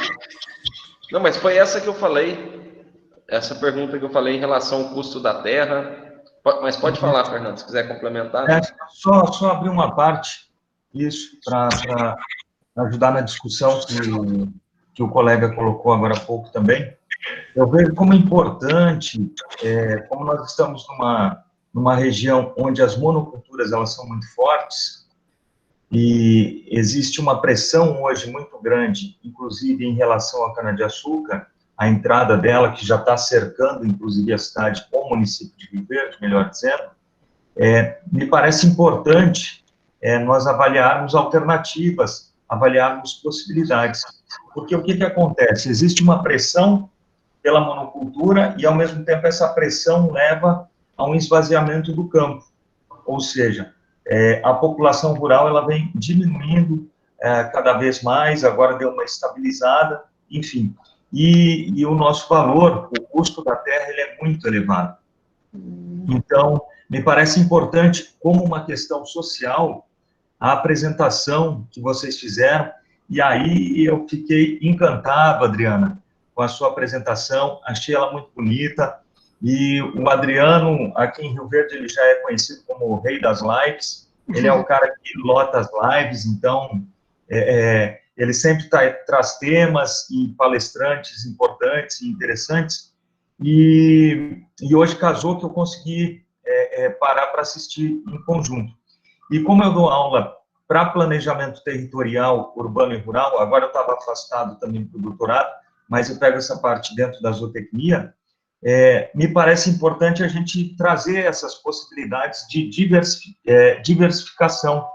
Não, mas foi essa que eu falei, essa pergunta que eu falei em relação ao custo da terra. Mas pode falar, Fernando, se quiser complementar. Só abrir uma parte, isso, para ajudar na discussão que o colega colocou agora há pouco também. Eu vejo como importante, como nós estamos numa região onde as monoculturas elas são muito fortes, e existe uma pressão hoje muito grande, inclusive em relação à cana-de-açúcar, a entrada dela, que já está cercando, inclusive, a cidade ou o município de Rio Verde, melhor dizendo, me parece importante nós avaliarmos alternativas, avaliarmos possibilidades. Porque o que acontece? Existe uma pressão pela monocultura e, ao mesmo tempo, essa pressão leva a um esvaziamento do campo. Ou seja, a população rural ela vem diminuindo cada vez mais, agora deu uma estabilizada, enfim. E o nosso valor, o custo da terra, ele é muito elevado. Então, me parece importante, como uma questão social, a apresentação que vocês fizeram, e aí eu fiquei encantado, Adriana, com a sua apresentação, achei ela muito bonita, e o Adriano, aqui em Rio Verde, ele já é conhecido como o rei das lives, ele é o cara que lota as lives, então, ele sempre traz temas e palestrantes importantes e interessantes, e hoje casou que eu consegui parar para assistir em conjunto. E como eu dou aula para planejamento territorial, urbano e rural, agora eu estava afastado também do doutorado, mas eu pego essa parte dentro da zootecnia, me parece importante a gente trazer essas possibilidades de diversificação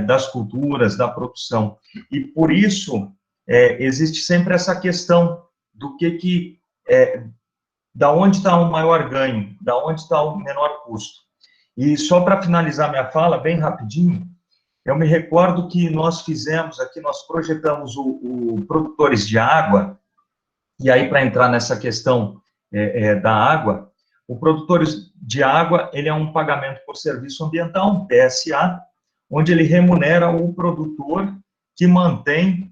das culturas, da produção. E, por isso, existe sempre essa questão do da onde está o maior ganho, da onde está o menor custo. E só para finalizar minha fala, bem rapidinho, eu me recordo que nós fizemos aqui, nós projetamos o Produtores de Água, e aí para entrar nessa questão da água, o Produtores de Água, ele é um pagamento por serviço ambiental, um PSA, onde ele remunera o produtor que mantém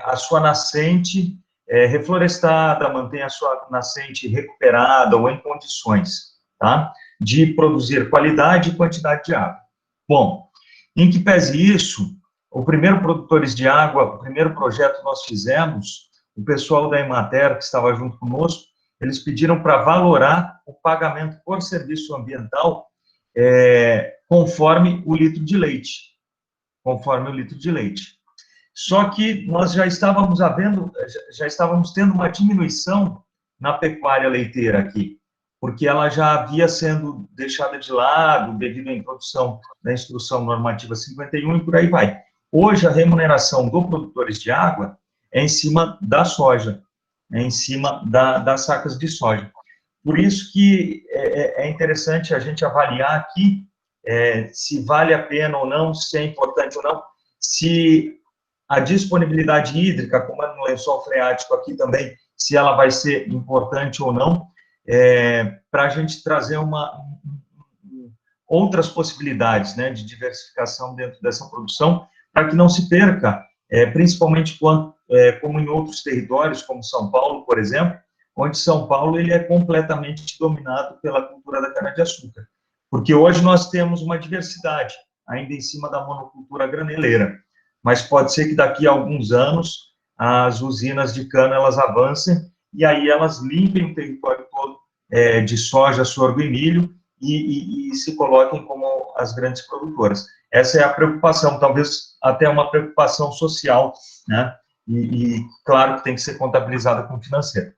a sua nascente reflorestada, mantém a sua nascente recuperada ou em condições, tá? De produzir qualidade e quantidade de água. Bom, em que pese isso, o primeiro Produtores de Água, o primeiro projeto que nós fizemos, o pessoal da Emater, que estava junto conosco, eles pediram para valorar o pagamento por serviço ambiental conforme o litro de leite. Conforme o litro de leite. Só que nós já estávamos tendo uma diminuição na pecuária leiteira aqui, porque ela já havia sendo deixada de lado devido à introdução da Instrução Normativa 51 e por aí vai. Hoje, a remuneração do Produtores de Água é em cima da soja, é em cima das sacas de soja. Por isso que é interessante a gente avaliar aqui se vale a pena ou não, se é importante ou não, se a disponibilidade hídrica, como é no lençol freático aqui também, se ela vai ser importante ou não, para a gente trazer outras possibilidades, né, de diversificação dentro dessa produção, para que não se perca, principalmente como em outros territórios, como São Paulo, por exemplo, onde São Paulo ele é completamente dominado pela cultura da cana-de-açúcar. Porque hoje nós temos uma diversidade, ainda em cima da monocultura graneleira, mas pode ser que daqui a alguns anos as usinas de cana elas avancem e aí elas limpem o território todo de soja, sorgo e milho e se coloquem como as grandes produtoras. Essa é a preocupação, talvez até uma preocupação social, né? E claro que tem que ser contabilizada com o financeiro.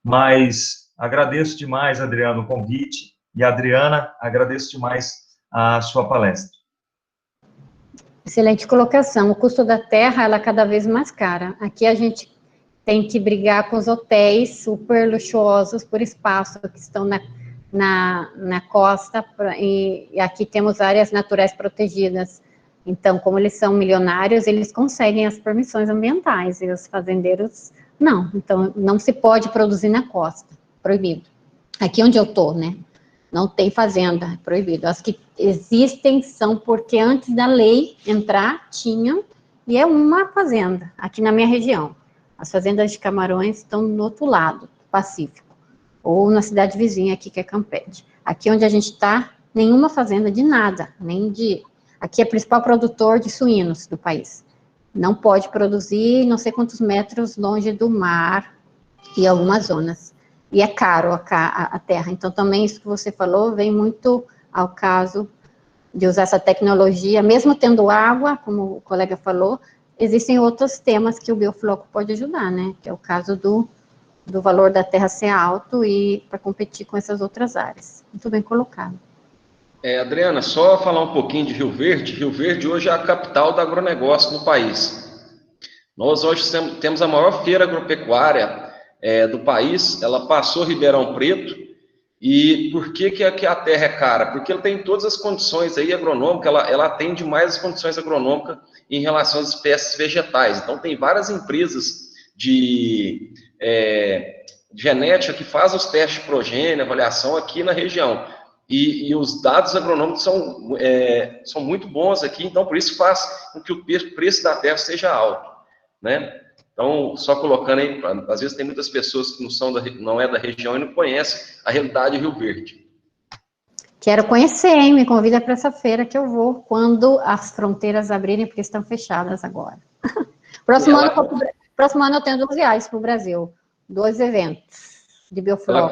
Mas agradeço demais, Adriano, o convite, e Adriana, agradeço demais a sua palestra. Excelente colocação. O custo da terra, ela é cada vez mais cara. Aqui a gente tem que brigar com os hotéis super luxuosos por espaço que estão na costa, e aqui temos áreas naturais protegidas. Então, como eles são milionários, eles conseguem as permissões ambientais, e os fazendeiros não. Então, não se pode produzir na costa, proibido. Aqui onde eu estou, né? Não tem fazenda, é proibido. As que existem são porque antes da lei entrar, tinham, e é uma fazenda, aqui na minha região. As fazendas de camarões estão no outro lado, Pacífico, ou na cidade vizinha aqui, que é Campeche. Aqui onde a gente está, nenhuma fazenda de nada, nem de... Aqui é o principal produtor de suínos do país. Não pode produzir não sei quantos metros longe do mar e algumas zonas. E é caro a terra. Então, também isso que você falou vem muito ao caso de usar essa tecnologia, mesmo tendo água, como o colega falou, existem outros temas que o biofloco pode ajudar, né? Que é o caso do valor da terra ser alto e para competir com essas outras áreas. Muito bem colocado. Adriana, só falar um pouquinho de Rio Verde. Rio Verde hoje é a capital do agronegócio no país. Nós hoje temos a maior feira agropecuária do país, ela passou Ribeirão Preto. E por que a terra é cara? Porque ela tem todas as condições aí agronômicas, ela atende mais as condições agronômicas em relação às espécies vegetais. Então, tem várias empresas de genética que fazem os testes de progênio, avaliação aqui na região. E os dados agronômicos são muito bons aqui, então por isso faz com que o preço da terra seja alto, né? Então, só colocando aí, às vezes tem muitas pessoas que não é da região e não conhecem a realidade de Rio Verde. Quero conhecer, hein? Me convida para essa feira que eu vou quando as fronteiras abrirem, porque estão fechadas agora. Próximo ano eu tenho 2 viagens para o Brasil, 2 eventos de bioflora.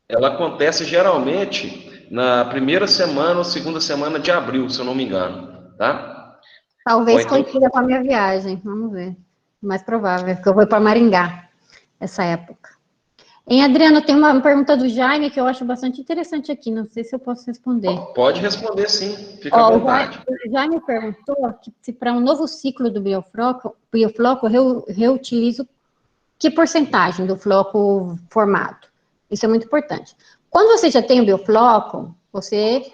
Ela acontece geralmente na primeira semana ou segunda semana de abril, se eu não me engano, tá? Talvez coincida com a minha viagem, vamos ver. Mais provável, porque eu vou para Maringá, essa época. Em Adriano, tem uma pergunta do Jaime que eu acho bastante interessante aqui, não sei se eu posso responder. Pode responder sim, fica à vontade. O Jaime perguntou que se para um novo ciclo do biofloco reutilizo que porcentagem do floco formado? Isso é muito importante. Quando você já tem o biofloco, você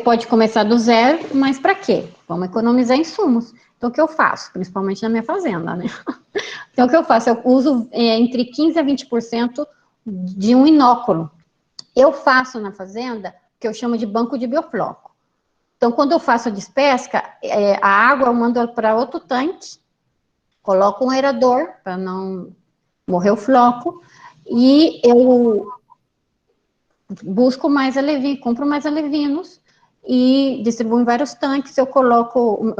pode começar do zero, mas para quê? Vamos economizar insumos. Então, o que eu faço? Principalmente na minha fazenda, né? Então, o que eu faço? Eu uso entre 15% a 20% de um inóculo. Eu faço na fazenda o que eu chamo de banco de biofloco. Então, quando eu faço a despesca, a água eu mando para outro tanque, coloco um aerador para não morrer o floco, e eu busco mais alevinos, compro mais alevinos e distribuo em vários tanques. Eu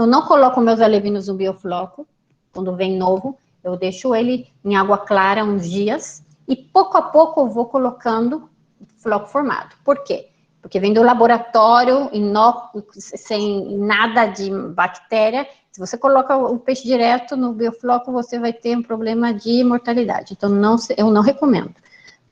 não coloco meus alevinos no biofloco, quando vem novo, eu deixo ele em água clara uns dias, e pouco a pouco eu vou colocando floco formado. Por quê? Porque vem do laboratório, inóculo, sem nada de bactéria. Se você coloca o peixe direto no biofloco, você vai ter um problema de mortalidade. Então, eu não recomendo.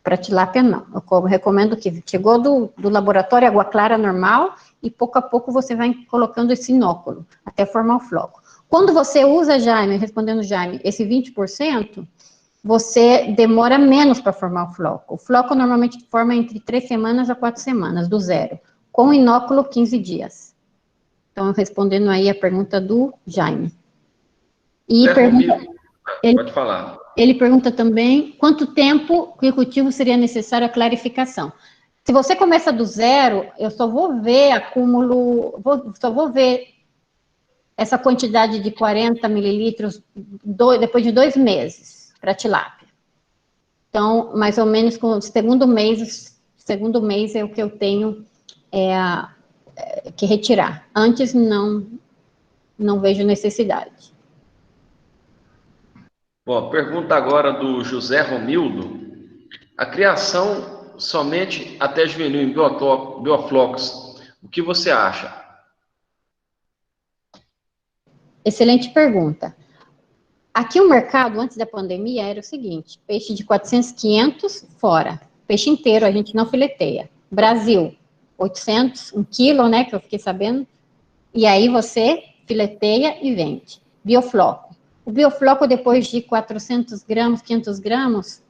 Para tilápia, não. Eu recomendo que chegou do laboratório, água clara normal, e pouco a pouco você vai colocando esse inóculo, até formar o floco. Quando você usa, Jaime, respondendo Jaime, esse 20%, você demora menos para formar o floco. O floco normalmente forma entre 3 semanas a 4 semanas, do zero. Com o inóculo, 15 dias. Então, respondendo aí a pergunta do Jaime. E pode falar. Ele pergunta também quanto tempo que o cultivo seria necessário a clarificação. Se você começa do zero, eu só vou ver acúmulo, só vou ver essa quantidade de 40 mililitros depois de 2 meses para tilápia. Então, mais ou menos com o segundo mês é o que eu tenho que retirar. Antes, não vejo necessidade. Bom, pergunta agora do José Romildo. A criação somente até juvenil em bioflocos, o que você acha? Excelente pergunta. Aqui o mercado, antes da pandemia, era o seguinte: peixe de 400, 500, fora. Peixe inteiro, a gente não fileteia. Brasil, 800, 1 quilo, né, que eu fiquei sabendo. E aí você fileteia e vende. Biofloco. O biofloco, depois de 400 gramas, 500 gramas,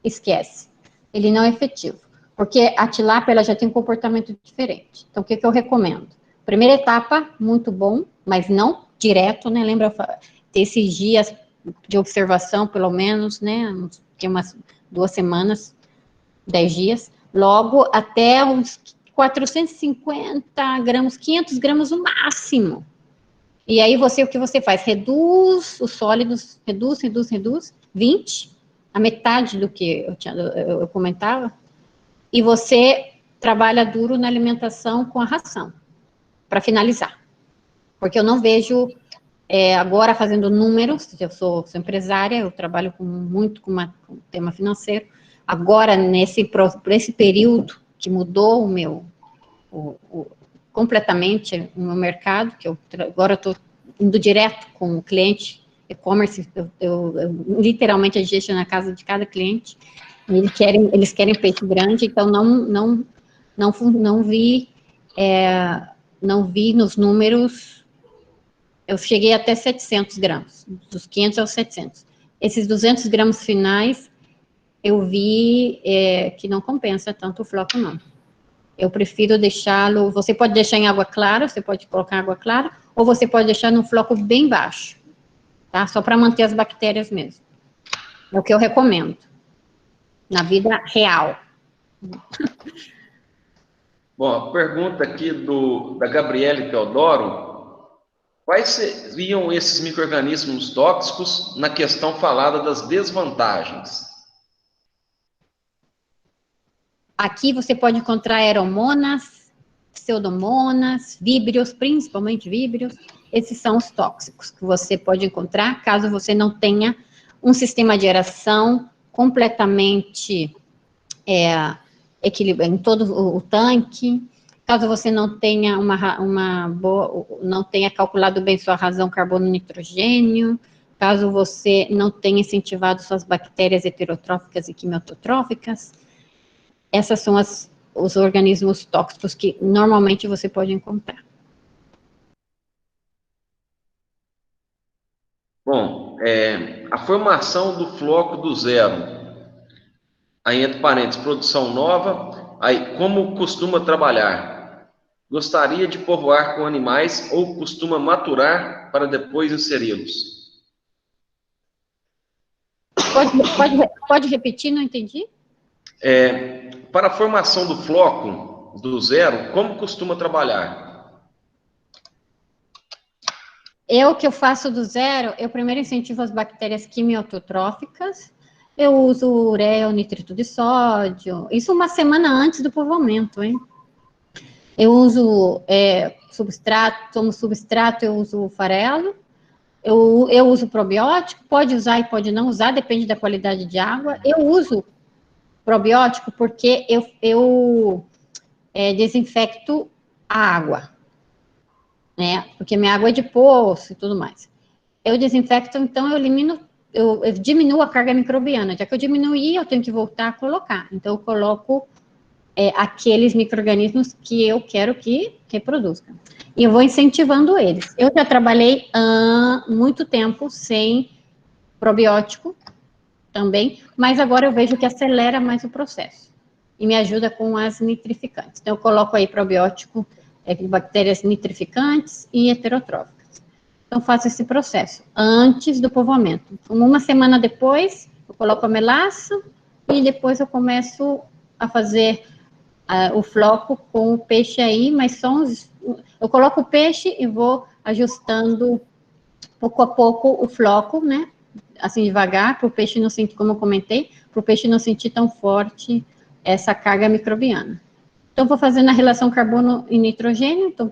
esquece. Ele não é efetivo. Porque a tilápia, ela já tem um comportamento diferente. Então, o que eu recomendo? Primeira etapa, muito bom, mas não direto, né? Lembra, ter esses dias de observação, pelo menos, né? Que umas 2 semanas, 10 dias. Logo, até uns 450 gramas, 500 gramas no máximo. E aí, o que você faz? Reduz os sólidos, reduz, 20, a metade do que eu comentava, e você trabalha duro na alimentação com a ração, para finalizar. Porque eu não vejo, agora fazendo números, eu sou empresária, eu trabalho muito com o tema financeiro, agora, por esse período que mudou completamente o meu mercado, que agora estou indo direto com o cliente, e-commerce, eu literalmente agisto na casa de cada cliente, eles querem peixe grande, então não vi nos números, eu cheguei até 700 gramas, dos 500 aos 700. Esses 200 gramas finais, eu vi que não compensa tanto o floco, não. Eu prefiro deixá-lo, você pode deixar em água clara, você pode colocar em água clara, ou você pode deixar num floco bem baixo, tá? Só para manter as bactérias mesmo. É o que eu recomendo, na vida real. Bom, a pergunta aqui da Gabriele Teodoro: quais seriam esses micro-organismos tóxicos na questão falada das desvantagens? Aqui você pode encontrar aeromonas, pseudomonas, víbrios, principalmente víbrios. Esses são os tóxicos que você pode encontrar caso você não tenha um sistema de aeração completamente equilibrado em todo o tanque, caso você não tenha não tenha calculado bem sua razão carbono-nitrogênio, caso você não tenha incentivado suas bactérias heterotróficas e quimiotróficas. Essas são os organismos tóxicos que normalmente você pode encontrar. Bom, a formação do floco do zero, aí entre parênteses, produção nova, aí como costuma trabalhar? Gostaria de povoar com animais ou costuma maturar para depois inseri-los? Pode repetir, não entendi? Para a formação do floco do zero, como costuma trabalhar? Que eu faço do zero, eu primeiro incentivo as bactérias quimiotróficas, eu uso ureia ou nitrito de sódio, isso uma semana antes do povoamento, hein? Eu uso como substrato eu uso farelo, eu uso probiótico, pode usar e pode não usar, depende da qualidade de água. Eu uso probiótico porque eu desinfecto a água, né? Porque minha água é de poço e tudo mais. Eu desinfecto, então eu diminuo a carga microbiana. Já que eu diminuí, eu tenho que voltar a colocar. Então, eu coloco aqueles micro-organismos que eu quero que reproduzam. E eu vou incentivando eles. Eu já trabalhei muito tempo sem probiótico também, mas agora eu vejo que acelera mais o processo e me ajuda com as nitrificantes. Então, eu coloco aí probiótico, bactérias nitrificantes e heterotróficas. Então, faço esse processo antes do povoamento. Uma semana depois, eu coloco a melaça e depois eu começo a fazer o floco com o peixe aí, mas eu coloco o peixe e vou ajustando pouco a pouco o floco, né? Assim, devagar, para o peixe não sentir, como eu comentei, para o peixe não sentir tão forte essa carga microbiana. Então, vou fazendo a relação carbono e nitrogênio, então,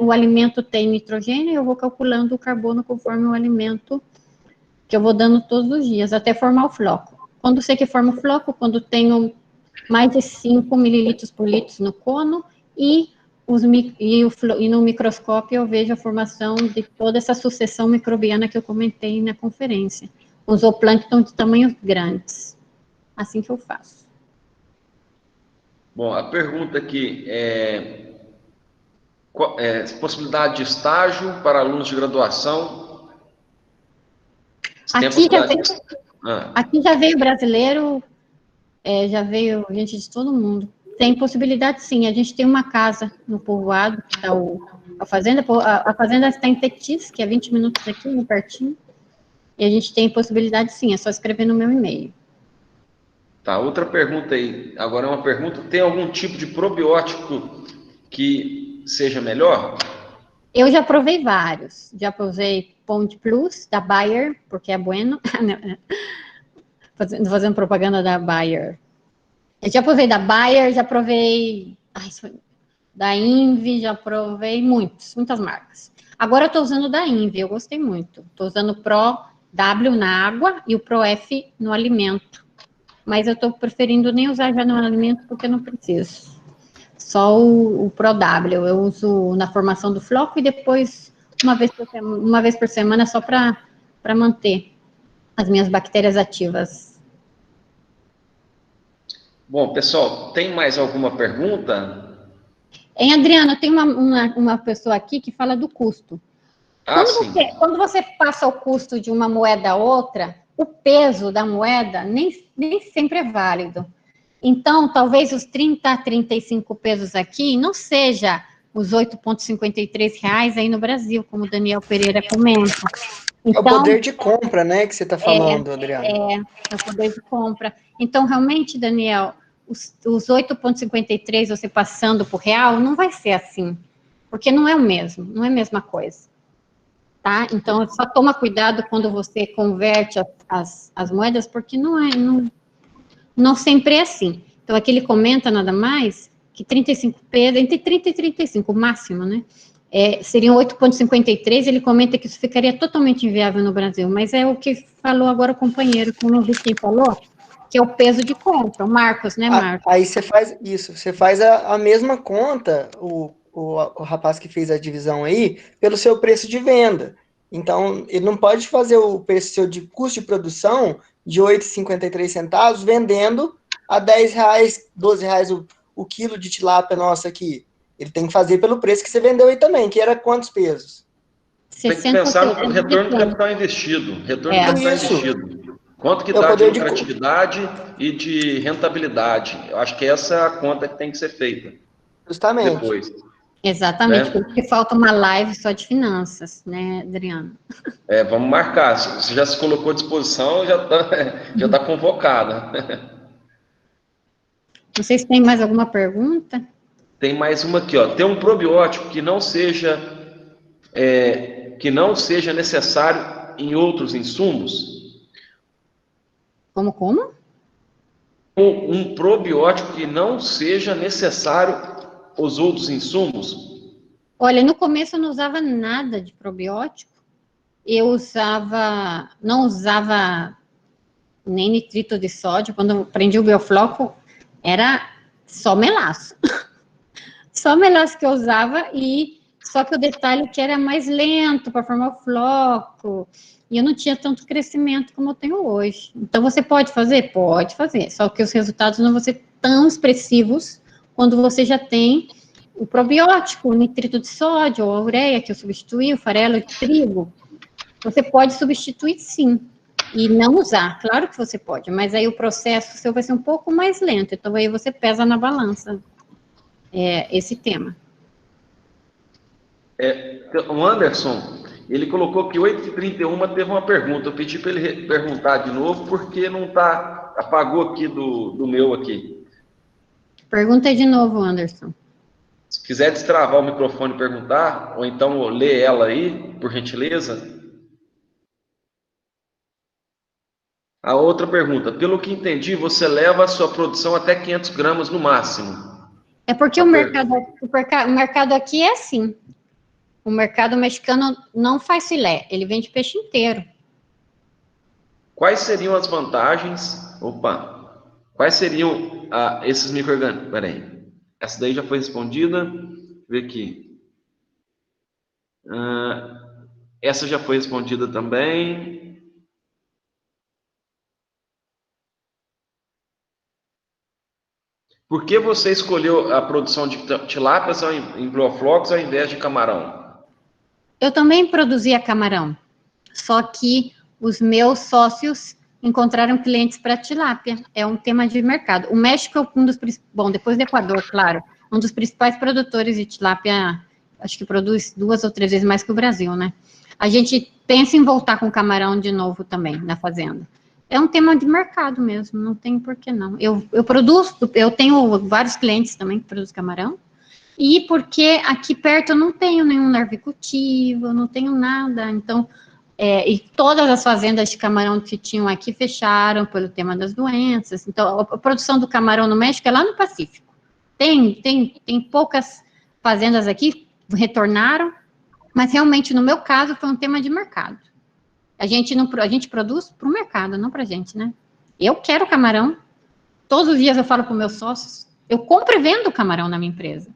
o alimento tem nitrogênio, eu vou calculando o carbono conforme o alimento que eu vou dando todos os dias, até formar o floco. Quando sei que forma o floco, quando tenho mais de 5 mililitros por litro no cono, e no microscópio eu vejo a formação de toda essa sucessão microbiana que eu comentei na conferência. Os zooplâncton de tamanhos grandes. Assim que eu faço. Bom, a pergunta aqui possibilidade de estágio para alunos de graduação? Aqui já veio brasileiro, já veio gente de todo mundo. Tem possibilidade, sim. A gente tem uma casa no povoado, que está a fazenda. A fazenda está em Tetis, que é 20 minutos daqui, no pertinho. E a gente tem possibilidade, sim. É só escrever no meu e-mail. Tá, outra pergunta aí. Agora é uma pergunta: tem algum tipo de probiótico que seja melhor? Eu já provei vários. Já provei Pond Plus, da Bayer, porque é bueno. Fazendo propaganda da Bayer. Eu já provei da Bayer, já provei da Invi, já provei muitas marcas. Agora eu estou usando da Invi, eu gostei muito. Estou usando o Pro W na água e o Pro F no alimento. Mas eu estou preferindo nem usar já no alimento porque eu não preciso. Só o Pro W eu uso na formação do floco e depois uma vez por semana só para manter as minhas bactérias ativas. Bom, pessoal, tem mais alguma pergunta? Adriana, tem uma pessoa aqui que fala do custo. Quando você passa o custo de uma moeda a outra, o peso da moeda nem sempre é válido. Então, talvez os 30 a 35 pesos aqui não seja os R$ 8,53 aí no Brasil, como o Daniel Pereira comenta. É o poder de compra, né, que você está falando, Adriana. É o poder de compra. Então, realmente, Daniel, os 8,53 você passando por real, não vai ser assim, porque não é o mesmo, não é a mesma coisa. Tá? Então, só toma cuidado quando você converte as moedas, porque não sempre é assim. Então, aqui ele comenta nada mais que 35 pesos, entre 30 e 35, o máximo, né? Seriam 8,53, ele comenta que isso ficaria totalmente inviável no Brasil, mas é o que falou agora o companheiro, como eu vi quem falou, que é o peso de compra, o Marcos, né, Marcos? Aí você faz isso, você faz a mesma conta, o rapaz que fez a divisão aí, pelo seu preço de venda. Então, ele não pode fazer o preço seu de custo de produção de R$ 8,53 vendendo a R$10, R$12 o quilo de tilápia nossa aqui. Ele tem que fazer pelo preço que você vendeu aí também, que era quantos pesos? Tem que pensar no retorno do capital investido. Retorno do capital investido. Quanto que dá de lucratividade e de rentabilidade. Eu acho que essa é a conta que tem que ser feita. Justamente. Depois. Exatamente, porque falta uma live só de finanças, né, Adriana? Vamos marcar. Se já se colocou à disposição, já tá convocada. Não sei se tem mais alguma pergunta. Tem mais uma aqui, ó. Tem um probiótico que não seja necessário em outros insumos? Como? Um probiótico que não seja necessário os outros insumos? Olha, no começo eu não usava nada de probiótico. Eu não usava nem nitrito de sódio. Quando eu aprendi o Biofloco, era só melaço. Só melaço que eu usava, só que o detalhe é que era mais lento para formar o floco, e eu não tinha tanto crescimento como eu tenho hoje. Então, você pode fazer? Pode fazer, só que os resultados não vão ser tão expressivos quando você já tem o probiótico, o nitrito de sódio, ou a ureia, que eu substituí, o farelo de trigo. Você pode substituir, sim, e não usar. Claro que você pode, mas aí o processo seu vai ser um pouco mais lento, então aí você pesa na balança esse tema. O Anderson, ele colocou que 8h31 teve uma pergunta. Eu pedi para ele perguntar de novo, porque não tá, apagou aqui do meu aqui. Pergunta de novo, Anderson. Se quiser destravar o microfone e perguntar, ou então ler ela aí, por gentileza. A outra pergunta, pelo que entendi, você leva a sua produção até 500 gramas no máximo. É porque o mercado aqui é assim. O mercado mexicano não faz filé, ele vende peixe inteiro. Quais seriam as vantagens? Quais seriam esses micro-organismos? Peraí. Essa daí já foi respondida. Deixa eu ver aqui. Essa já foi respondida também. Por que você escolheu a produção de tilápias em Bioflocos ao invés de camarão? Eu também produzia camarão, só que os meus sócios encontraram clientes para tilápia. É um tema de mercado. O México é um dos principais, bom, depois do Equador, claro, um dos principais produtores de tilápia, acho que produz 2 ou 3 vezes mais que o Brasil, né? A gente pensa em voltar com camarão de novo também na fazenda. É um tema de mercado mesmo, não tem por que não. Eu tenho vários clientes também que produzem camarão, e porque aqui perto eu não tenho nenhum larvicultivo, não tenho nada, então, e todas as fazendas de camarão que tinham aqui fecharam pelo tema das doenças, então a produção do camarão no México é lá no Pacífico. Tem poucas fazendas aqui, retornaram, mas realmente no meu caso foi um tema de mercado. A gente produz para o mercado, não para a gente, né? Eu quero camarão. Todos os dias eu falo para os meus sócios. Eu compro e vendo camarão na minha empresa.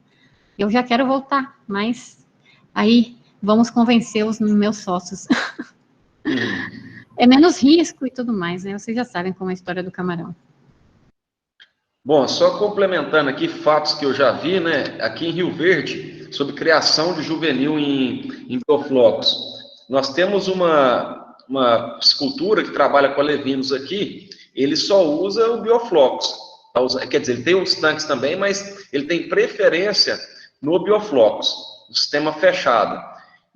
Eu já quero voltar, mas aí vamos convencer os meus sócios. É menos risco e tudo mais, né? Vocês já sabem como é a história do camarão. Bom, só complementando aqui fatos que eu já vi, né? Aqui em Rio Verde, sobre criação de juvenil em bioflocos. Nós temos uma piscicultura que trabalha com alevinos aqui, ele só usa o bioflocos. Quer dizer, ele tem os tanques também, mas ele tem preferência no Bioflocos, no sistema fechado.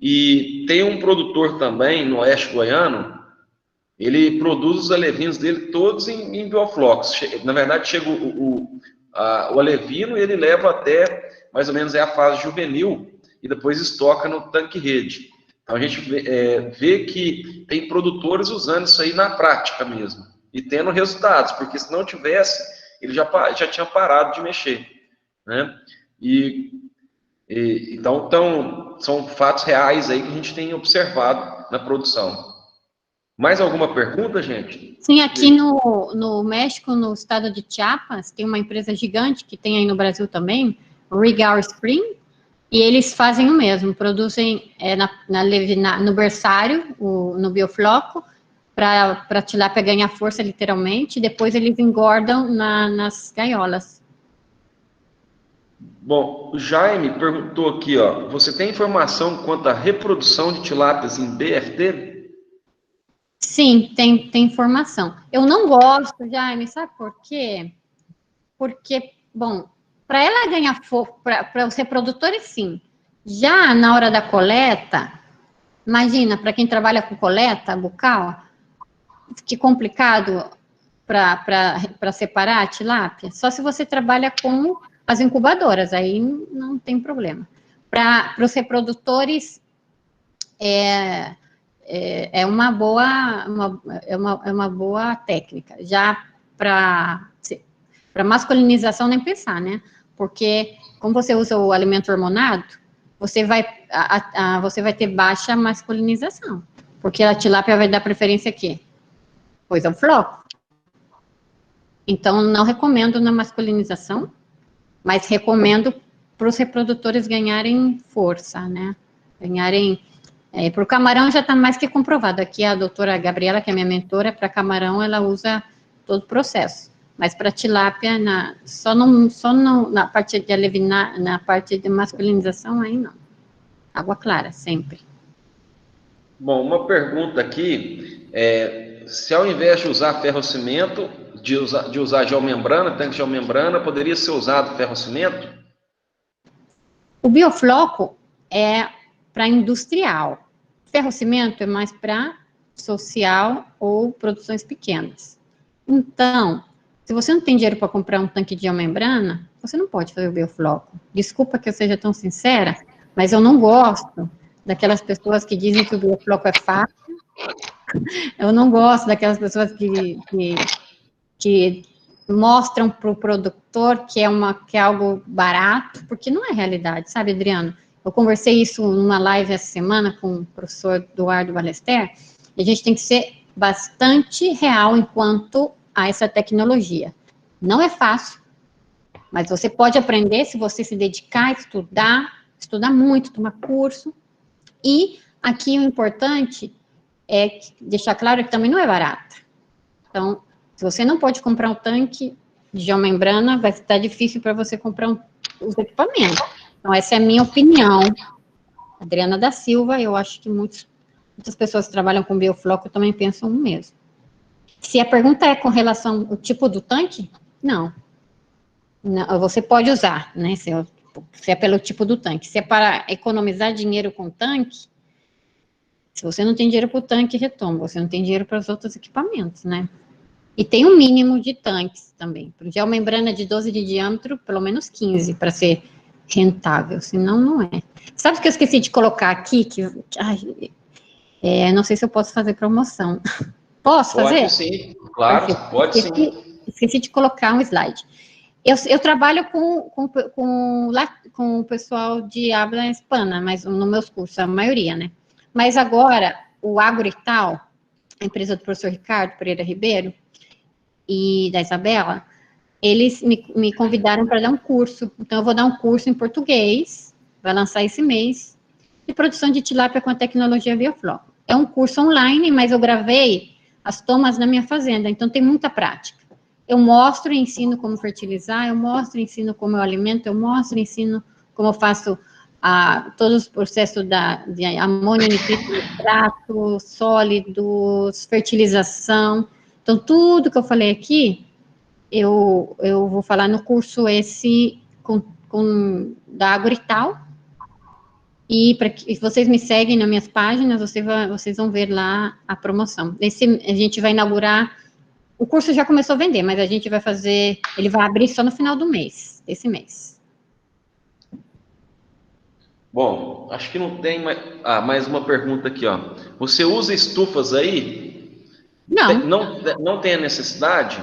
E tem um produtor também, no oeste goiano, ele produz os alevinos dele todos em Bioflocos. Na verdade, chega o alevino e ele leva até, mais ou menos, a fase juvenil, e depois estoca no tanque-rede. Então, a gente vê que tem produtores usando isso aí na prática mesmo, e tendo resultados, porque se não tivesse, ele já tinha parado de mexer, né? Então, são fatos reais aí que a gente tem observado na produção. Mais alguma pergunta, gente? Sim, aqui no México, no estado de Chiapas, tem uma empresa gigante que tem aí no Brasil também, Regal Spring, e eles fazem o mesmo, produzem no berçário, no biofloco, para a tilápia ganhar força, literalmente, e depois eles engordam nas gaiolas. Bom, o Jaime perguntou aqui, ó, você tem informação quanto à reprodução de tilápias em BFT? Sim, tem informação. Eu não gosto, Jaime, sabe por quê? Porque, bom, para ela ganhar força, para os reprodutores, sim. Já na hora da coleta, imagina, para quem trabalha com coleta bucal, que complicado para separar a tilápia. Só se você trabalha com as incubadoras, aí não tem problema. Para os reprodutores, é uma boa técnica. Já para masculinização, nem pensar, né? Porque, como você usa o alimento hormonado, você vai ter baixa masculinização. Porque a tilápia vai dar preferência a quê? Pois ao floco. Então, não recomendo na masculinização, mas recomendo para os reprodutores ganharem força, né? Para o camarão já está mais que comprovado. Aqui a doutora Gabriela, que é minha mentora, para camarão ela usa todo o processo. Mas para tilápia, só na parte de alevinar, na parte de masculinização, aí não. Água clara, sempre. Bom, uma pergunta aqui, se ao invés de usar ferro-cimento, de usar geomembrana, tanque de geomembrana, poderia ser usado ferro-cimento? O biofloco é para industrial. Ferro-cimento é mais para social ou produções pequenas. Então, se você não tem dinheiro para comprar um tanque de geomembrana, você não pode fazer o biofloco. Desculpa que eu seja tão sincera, mas eu não gosto daquelas pessoas que dizem que o biofloco é fácil. Eu não gosto daquelas pessoas que mostram para o produtor que é algo barato, porque não é realidade, sabe, Adriano? Eu conversei isso numa live essa semana com o professor Eduardo Ballester, e a gente tem que ser bastante real enquanto a essa tecnologia. Não é fácil, mas você pode aprender se você se dedicar, estudar muito, tomar curso, e aqui o importante é deixar claro que também não é barata. Então, se você não pode comprar um tanque de geomembrana, vai estar difícil para você comprar os equipamentos. Então, essa é a minha opinião. Adriana da Silva, eu acho que muitas pessoas que trabalham com biofloco também pensam o mesmo. Se a pergunta é com relação ao tipo do tanque, não. Você pode usar, né? Se é pelo tipo do tanque. Se é para economizar dinheiro com tanque, se você não tem dinheiro para o tanque, retoma. Você não tem dinheiro para os outros equipamentos, né? E tem um mínimo de tanques também. Para geomembrana de 12 de diâmetro, pelo menos 15, para ser rentável, senão não é. Sabe o que eu esqueci de colocar aqui? Não sei se eu posso fazer promoção. Posso fazer? Pode sim, claro, perfeito. Pode sim. Esqueci de colocar um slide. Eu trabalho com o pessoal de habla hispana, mas nos meus cursos, a maioria, né? Mas agora, o Agrital, a empresa do professor Ricardo Pereira Ribeiro, e da Isabela, eles me convidaram para dar um curso. Então, eu vou dar um curso em português, vai lançar esse mês, de produção de tilápia com a tecnologia Biofloco. É um curso online, mas eu gravei as tomas na minha fazenda, então tem muita prática. Eu mostro e ensino como fertilizar, eu mostro e ensino como eu alimento, eu mostro e ensino como eu faço todos os processos de amônio, nitrito, nitrato, sólidos, fertilização. Então, tudo que eu falei aqui, eu vou falar no curso esse da Agrital. E para que vocês me seguem nas minhas páginas, vocês vão ver lá a promoção. A gente vai inaugurar, o curso já começou a vender, mas a gente vai fazer, ele vai abrir só no final do mês, desse mês. Bom, acho que não tem mais... mais uma pergunta aqui, ó. Você usa estufas aí? Não. Não tem a necessidade?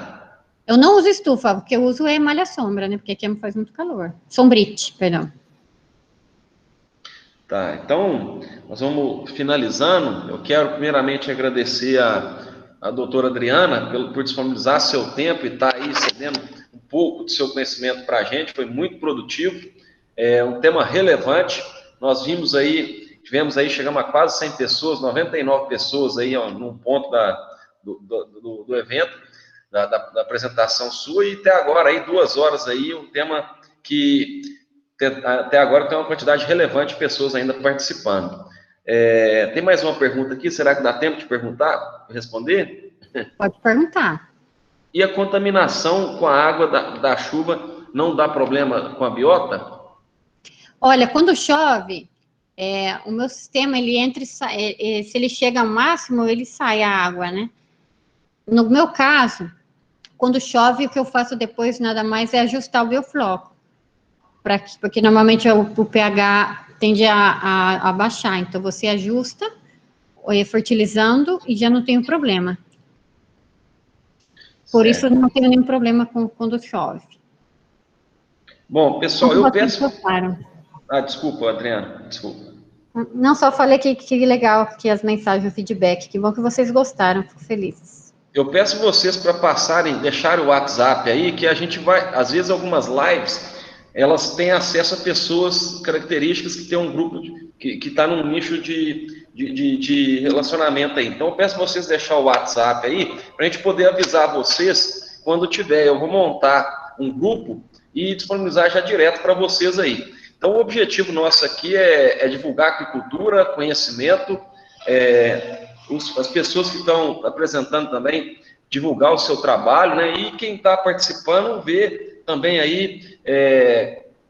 Eu não uso estufa, porque eu uso malha sombra, né? Porque aqui faz muito calor. Sombrite, perdão. Tá, então, nós vamos finalizando. Eu quero primeiramente agradecer a doutora Adriana por disponibilizar seu tempo e estar aí cedendo um pouco do seu conhecimento para a gente. Foi muito produtivo, é um tema relevante. Nós tivemos aí, chegamos a quase 100 pessoas, 99 pessoas aí, ó, num ponto do evento, da apresentação sua, e até agora aí 2 horas aí, um tema que até agora tem uma quantidade relevante de pessoas ainda participando. Tem mais uma pergunta aqui, será que dá tempo de responder? Pode perguntar. E a contaminação com a água da chuva não dá problema com a biota? Olha, quando chove, o meu sistema, ele entra e sai, se ele chega ao máximo, ele sai a água, né? No meu caso, quando chove, o que eu faço depois, nada mais, é ajustar o biofloco. Porque normalmente o pH tende a baixar, então você ajusta, fertilizando, e já não tem problema. Por isso, não tenho nenhum problema quando chove. Bom, pessoal, eu peço... Gostaram? Desculpa, Adriana, desculpa. Não, só falei que legal que as mensagens, o feedback, que bom que vocês gostaram, fico feliz. Eu peço vocês para deixarem o WhatsApp aí, que a gente vai, às vezes algumas lives, elas têm acesso a pessoas características que tem um grupo que está num nicho de relacionamento aí. Então, eu peço vocês deixar o WhatsApp aí, para a gente poder avisar vocês quando tiver. Eu vou montar um grupo e disponibilizar já direto para vocês aí. Então, o objetivo nosso aqui é divulgar aquicultura, conhecimento, as pessoas que estão apresentando também, divulgar o seu trabalho, né? E quem está participando, ver também aí,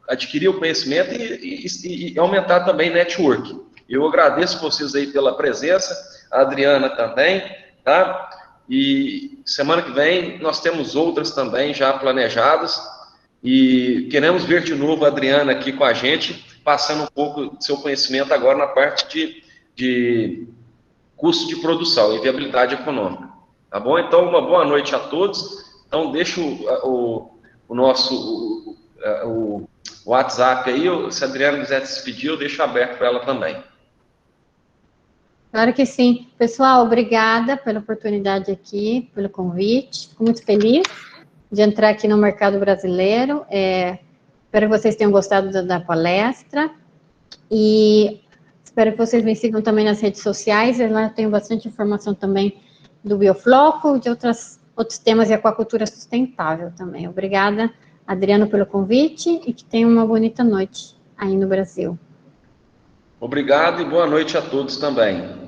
adquirir o conhecimento e aumentar também network. Eu agradeço vocês aí pela presença, a Adriana também, tá? E semana que vem nós temos outras também já planejadas e queremos ver de novo a Adriana aqui com a gente, passando um pouco do seu conhecimento agora na parte de custo de produção e viabilidade econômica. Tá bom? Então, uma boa noite a todos. Então, deixa o nosso WhatsApp aí, se a Adriana quiser se despedir, eu deixo aberto para ela também. Claro que sim. Pessoal, obrigada pela oportunidade aqui, pelo convite. Fico muito feliz de entrar aqui no mercado brasileiro. Espero que vocês tenham gostado da palestra. E espero que vocês me sigam também nas redes sociais. Lá eu tenho bastante informação também do biofloco, de outros temas de aquacultura sustentável também. Obrigada, Adriano, pelo convite e que tenham uma bonita noite aí no Brasil. Obrigado e boa noite a todos também.